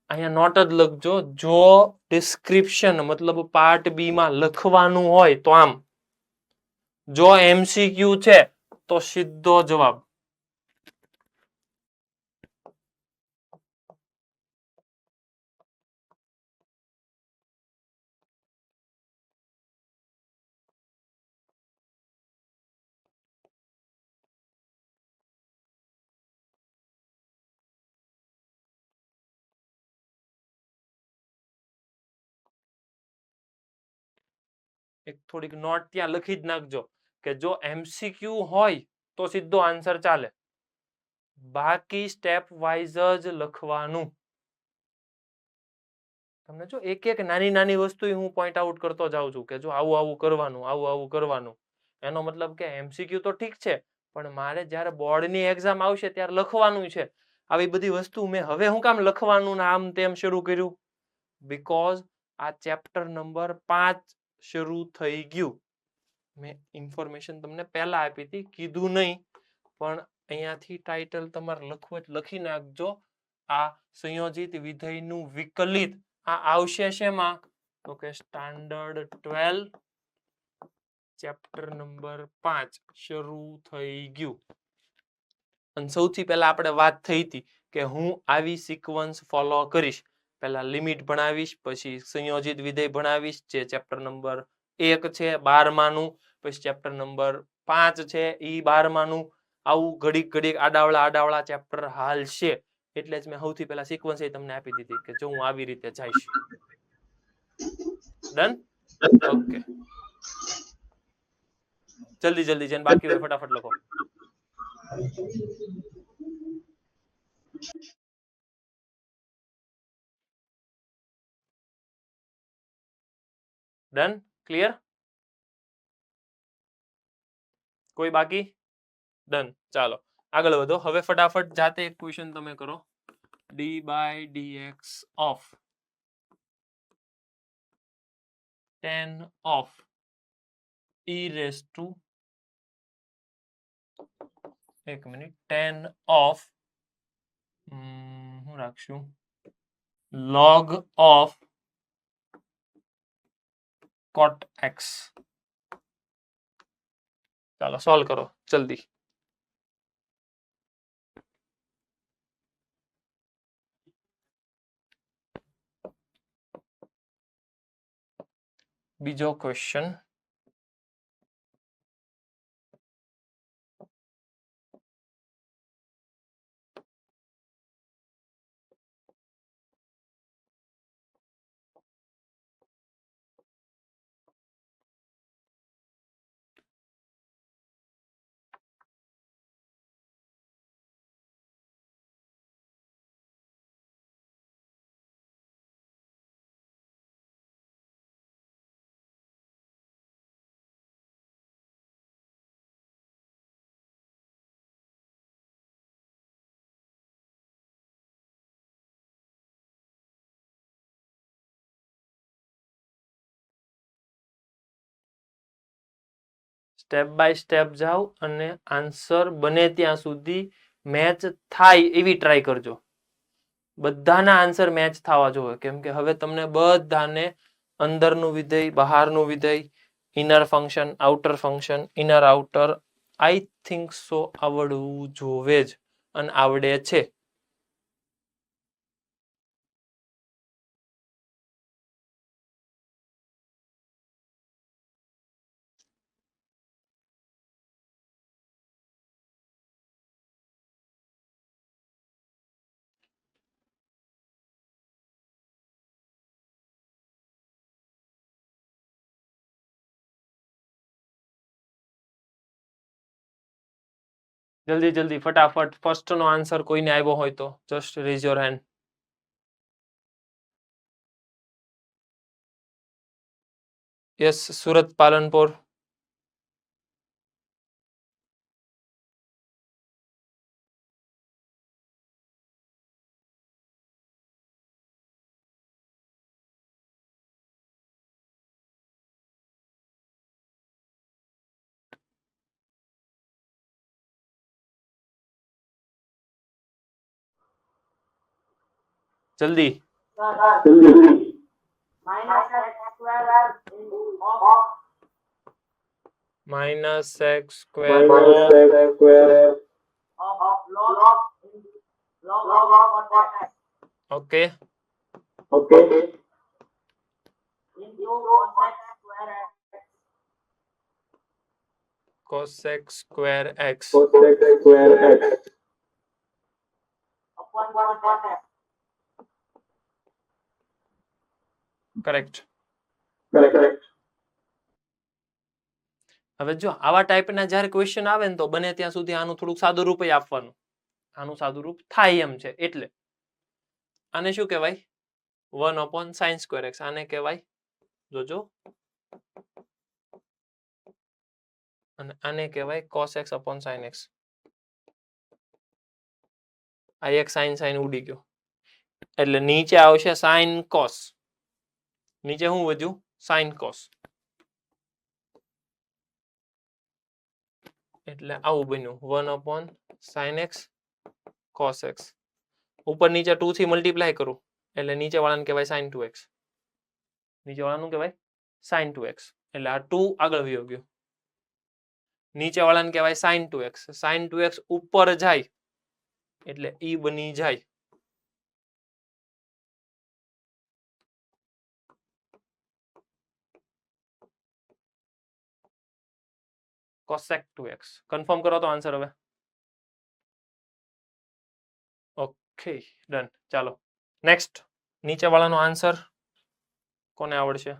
અહીંયા નોટ જ લખજો જો ડિસ્ક્રિપ્શન મતલબ પાર્ટ બી માં લખવાનું હોય તો આમ જો MCQ છે તો સીધો જવાબ એક થોડીક નોટ ત્યાં લખી જ નાખજો કે જો MCQ હોય તો સીધો આન્સર ચાલે બાકી સ્ટેપ વાઇઝ જ લખવાનું તમને જો એક એક નાની નાની વસ્તુ હું પોઈન્ટ આઉટ કરતો જાઉં છું કે જો આવું આવું કરવાનું એનો મતલબ કે MCQ તો ઠીક છે પણ મારે જ્યારે બોર્ડની એક્ઝામ આવશે ત્યારે લખવાનું છે આવી બધી વસ્તુ મેં હવે હું કામ લખવાનું ને આમ તેમ શરૂ કર્યું બીકોઝ આ ચેપ્ટર નંબર 5 શરૂ થઈ ગયું મેં ઇન્ફોર્મેશન તમને પહેલા આપી હતી કીધું નહીં પણ અહીંયાથી ટાઇટલ તમારે લખવું જ લખી નાખજો આ સંયોજિત વિધેયનું વિકલિત આ આવશે શેમાં તો કે સ્ટાન્ડર્ડ 12 ચેપ્ટર નંબર 5 શરૂ થઈ ગયું અને સૌથી પહેલા આપણે વાત થઈ હતી કે હું આવી સિક્વન્સ ફોલો કરીશ પહેલા લિમિટ ભણાવીશ પછી સંયોજિત વિધેય ભણાવીશ જે ચેપ્ટર નંબર 1 છે 12 માનું પછી ચેપ્ટર નંબર 5 છે ઈ 12 માનું આવું ઘડીક ઘડીક આડાવળા ચેપ્ટર હાલ છે એટલે જ મેં સૌથી પહેલા સિક્વન્સ તમને આપી દીધી કે જો હું આવી રીતે જઈશ ડન ઓકે જલ્દી જલ્દી જેને બાકી હોય ફટાફટ લખો ડન ક્લિયર કોઈ બાકી ડન ચાલો આગળ વધો હવે ફટાફટ જાતે એક ક્વેશ્ચન તમે કરો d by dx of 10 of e raised to એક મિનિટ, tan of હું રાખશું log of cot x. ચાલો સોલ્વ કરો જલ્દી. બીજો ક્વેશ્ચન. સ્ટેપ બાય સ્ટેપ જાઓ અને આન્સર બને ત્યાં સુધી મેચ થાય એવી ટ્રાય કરજો. બધાના આન્સર મેચ થવા જોઈએ, કેમ કે હવે તમને બધાને અંદરનું વિધેય, બહારનું વિધેય, inner function, outer function, inner outer I think so આવડવું જોવે જ અને આવડે છે. જલ્દી જલ્દી ફટાફટ ફર્સ્ટ નો આન્સર કોઈને આવ્યો હોય તો just raise your hand. Yes, Surat Palanpur. જલ્દી. Minus x square okay cosec square x correct. હવે જો આવા ટાઈપના જ્યારે ક્વેશ્ચન આવે ને તો બને ત્યાં સુધી આનું થોડુંક સાદું રૂપ આપવાનું. આનું સાદું રૂપ થાય એમ છે. એટલે આને શું કહેવાય? 1/sin square x. આને કહેવાય જોજો, અને આને કહેવાય cos x upon sin x. આ એક sin ઉડી ગયો એટલે નીચે આવશે sin cos. નીચે શું વધ્યું? sin cos. એટલે આવું બન્યું 1/sin x cos x. ઉપર નીચે 2 થી મલ્ટીપ્લાય કરું એટલે નીચે વાળાને કહેવાય sin 2x. નીચે વાળાનું કહેવાય sin 2x. એટલે આ 2 આગળ વયો ગયો. નીચે વાળાને કહેવાય sin 2x. sin 2x ઉપર જાય એટલે ઈ બની જાય cosec 2x. કન્ફર્મ કરો તો આન્સર હવે. Okay done. ચાલો નેક્સ્ટ. નીચે વાળાનો આન્સર કોને આવડશે?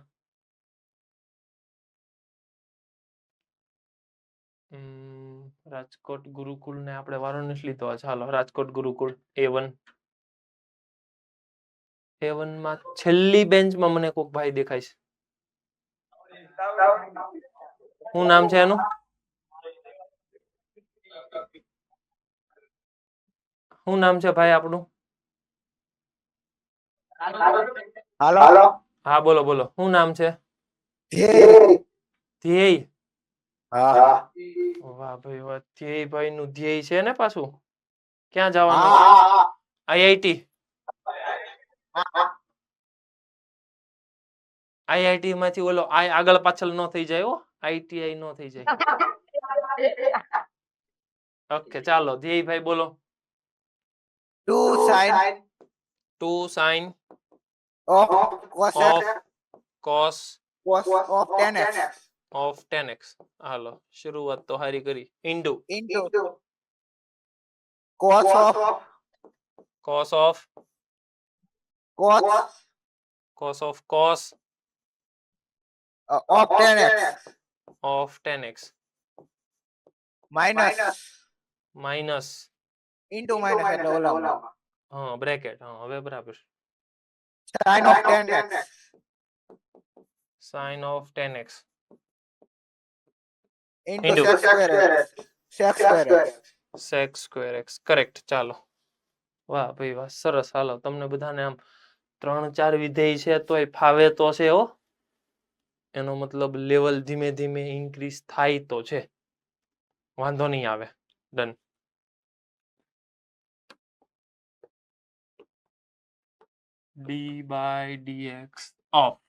રાજકોટ ગુરુકુળ ને આપણે વારો નથી લીધો. ચાલો રાજકોટ ગુરુકુળ A1. A1 માં છેલ્લી બેન્ચમાં મને કોક ભાઈ દેખાય છે. શું નામ છે એનું? શું નામ છે ભાઈ આપણું? હા બોલો બોલો, શું નામ છે? ધ્યેય. હા વાહ ભાઈ વાહ, ધ્યેયભાઈ નું ધ્યેય છે ને પાછું, ક્યાં જવાનું? હા આઈઆઈટી. આઈઆઈટી માંથી ઓલો આગળ પાછળ ન થઈ જાય હો, આઈટીઆઈ ન થઈ જાય. ઓકે ચાલો ધ્યેયભાઈ બોલો. 2 sin 2 sin of cos of x cos cos of 10x of 10x. હાલો શરૂઆત તો હારી કરી. Into into cos of cos of cos cos of cos of 10x of 10x minus minus into minus એટલે ઓલામાં હા બ્રેકેટ. હા હવે બરાબર. sin of 10x sin of 10x into into sec square x sec square x sec square x. Correct. ચાલો વાહ ભાઈ વાહ, સરસ. હાલો તમને બધાને આમ 3-4 વિધેય છે તોય ફાવે તો છે હો. એનો મતલબ લેવલ ધીમે ધીમે ઇન્ક્રીઝ થાય તો છે, વાંધો નહીં આવે. Done. D by dx of.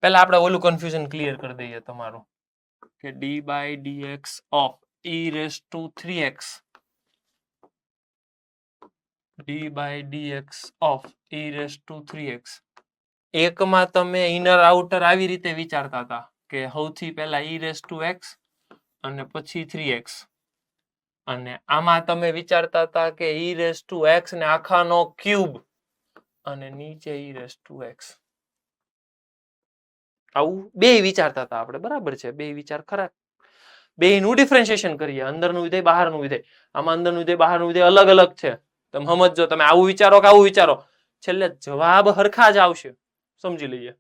પહેલા આપણે ઓલું કન્ફ્યુઝન ક્લિયર કરી દઈએ તમારું, કે D by dx of E raise to 3x D by dx of E raise to 3x. એકમાં તમે ઇનર આઉટર આવી રીતે વિચારતા હતા કે સૌથી પહેલા ઈ રેસ ટુ એક્સ અને પછી 3x, અને આમાં તમે વિચારતા હતા કે ઈ રેસ ટુ એક્સ ને આખાનો ક્યુબ અને નીચે ઈ રેસ ટુ એક્સ. આવું બે વિચારતા હતા આપણે, બરાબર છે, બે વિચાર ખરા. બેયનું ડિફરન્શિએશન કરીએ, અંદરનું વિધેય બહારનું વિધેય. આમાં અંદરનું વિધેય બહારનું વિધેય અલગ અલગ છે. તમે સમજજો, તમે આવું વિચારો કે આવું વિચારો, છેલ્લે જવાબ હરખા જ આવશે. સમજી લઈએ.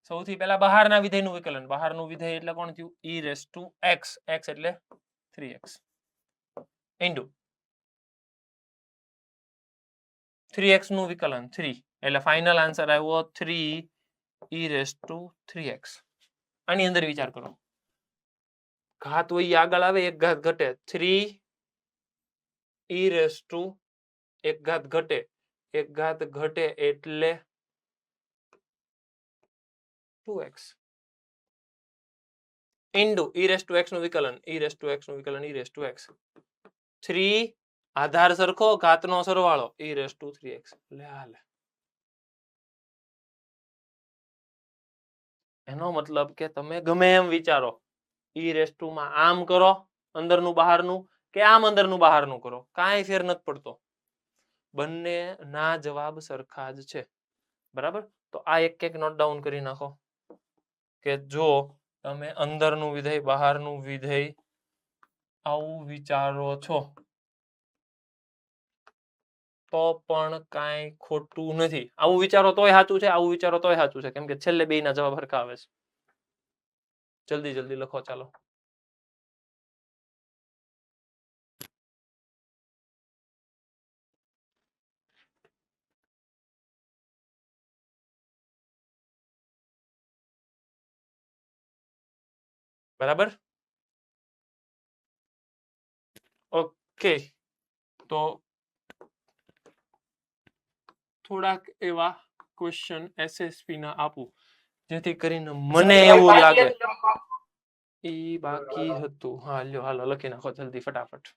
સૌથી પહેલા બહારના વિધેયનું વિકલન. બહારનું વિધેય એટલે કોણ થયું? ઈ રેસ ટુ એક્સ. એક્સ એટલે 3x ઇન્ટુ 3x નું વિકલન 3, એટલે ફાઇનલ આન્સર આવ્યો 3 ઈ રેસ ટુ 3x. આની અંદર વિચાર કરો, ઘાત હોય ઈ આગળ આવે, એક ઘાત ઘટે. 3 ઈ રેસ ટુ એક ઘાત ઘટે, એક ઘાત ઘટે એટલે 2x ઇન્ટુ ઈ રેસ ટુ x નું વિકલન. ઈ રેસ ટુ x નું વિકલન ઈ રેસ ટુ x. 3 આધાર સરખો, ઘાતનો સરવાળો, ઈ રેસ ટુ 3x. લે હાલે. એનો મતલબ કે તમે ગમે એમ વિચારો, ઈ રેસ ટુ માં આમ કરો અંદરનું બહારનું, કે આમ અંદરનું બહારનું કરો, કાંઈ ફેર નથી પડતો. બંને ના જવાબ સરખા જ છે. બરાબર. તો આ એક નોટ ડાઉન કરી નાખો કે જો તમે અંદરનું વિધેય બહારનું વિધેય આવું વિચારો છો તો પણ કાંઈ ખોટું નથી. આવું વિચારો તોય સાચું છે, આવું વિચારો તોય સાચું છે, કેમ કે છેલ્લે બેયના જવાબ સરખા આવે છે. જલ્દી જલ્દી લખો ચાલો. બરાબર. ઓકે, તો થોડાક એવા ક્વેશ્ચન એસએસપી ના આપું જેથી કરીને મને એવું લાગે. એ બાકી હતું. હા લ્યો હાલો લખી નાખો જલ્દી ફટાફટ.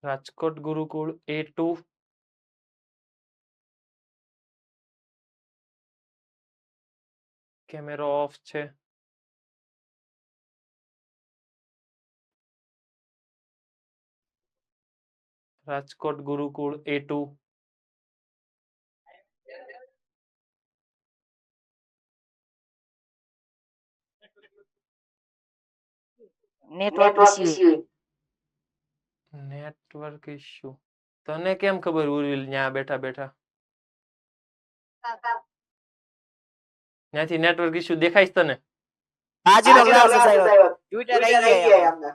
રાજકોટ ગુરુકુળ A2. કેમેરો ઓફ છે. રાજકોટ ગુરુકુળ A2 network issue network issue તને કેમ ખબર ઉર્વિલ ન્યા બેઠા બેઠા ત્યાંથી નેટવર્ક ઇશ્યુ દેખાય છે તને હાજી નો ક્લાસ આવ્યો ટ્વિટર આવી ગયા અમને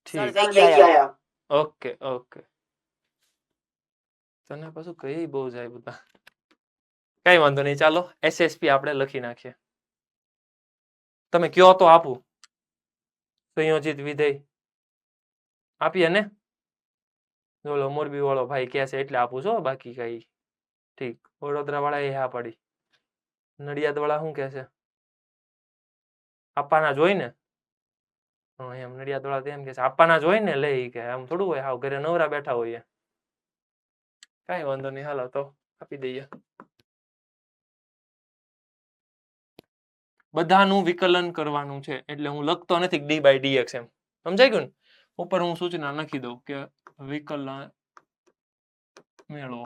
સર ઠીક જઈ ગયા ઓકે ઓકે તને પાછું કઈ બહુ જાય બધા કઈ વાંધો નહીં ચાલો એસએસપી આપણે લખી નાખીએ તમે કયો તો આપું સંયોજિત વિધેય આપીએ ને બોલો મોરબી વાળો ભાઈ કહે છે એટલે આપું છો બાકી કઈ ઠીક વડોદરા વાળા એ હા પડી નડિયાદ વાળા શું કહે છે આપવાના જ હોય ને એમ નડિયાદ વાળા એમ કે છે આપવાના જ હોય ને લે ઈ કે આમ થોડું હોય હાવ ઘરે નવરા બેઠા હોઈએ કઈ વાંધો નહીં હાલો તો આપી દઈએ બધાનું વિકલન કરવાનું છે એટલે હું લખતો નથી ડી બાય ડીએક્સ એમ સમજાઈ ગયું ને ઉપર હું સૂચના લખી દઉં કે વિકલન મેળવો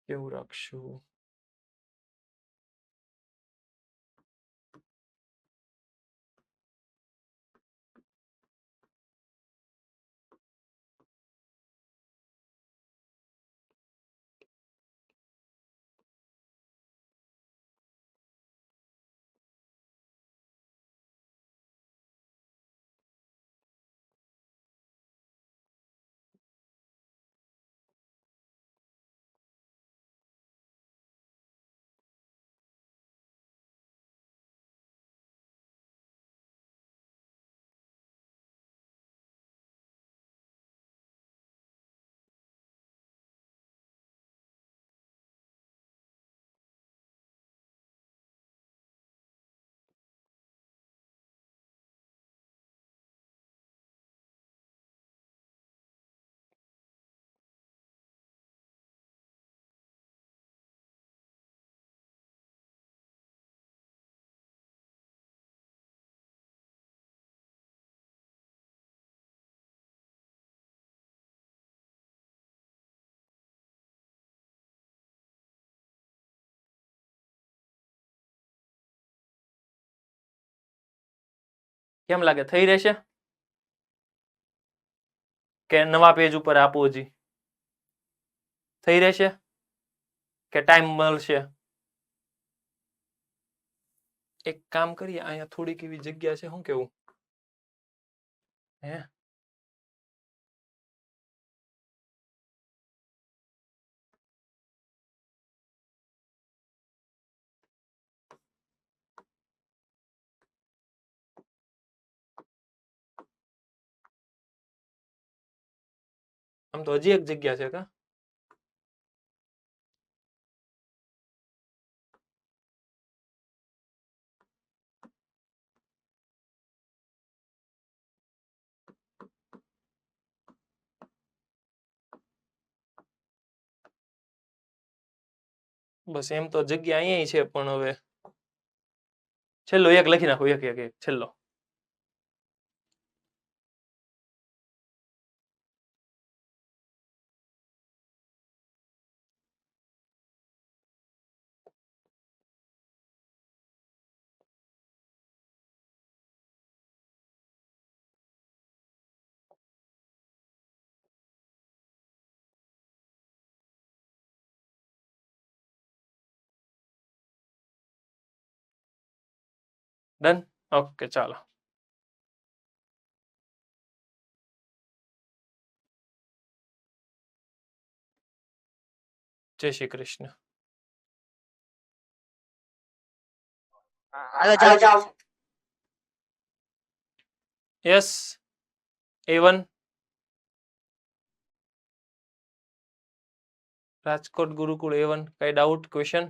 કેવું રાખશું કેમ લાગે થઈ રહેશે કે નવા પેજ ઉપર આપવું હજી થઈ રહેશે કે ટાઈમ મળશે એક કામ કરીએ અહીંયા થોડીક એવી જગ્યા છે શું કેવું હે આમ તો હજી એક જગ્યા છે કા બસ એમ તો જગ્યા અહીંયા છે પણ હવે છેલ્લો એક લખી નાખો એક એક એક છેલ્લો ડન. ઓકે ચાલો. જય શ્રી કૃષ્ણ. હાલો જાઓ યસ A1 રાજકોટ ગુરુકુળ A1 કઈ ડાઉટ ક્વેશ્ચન?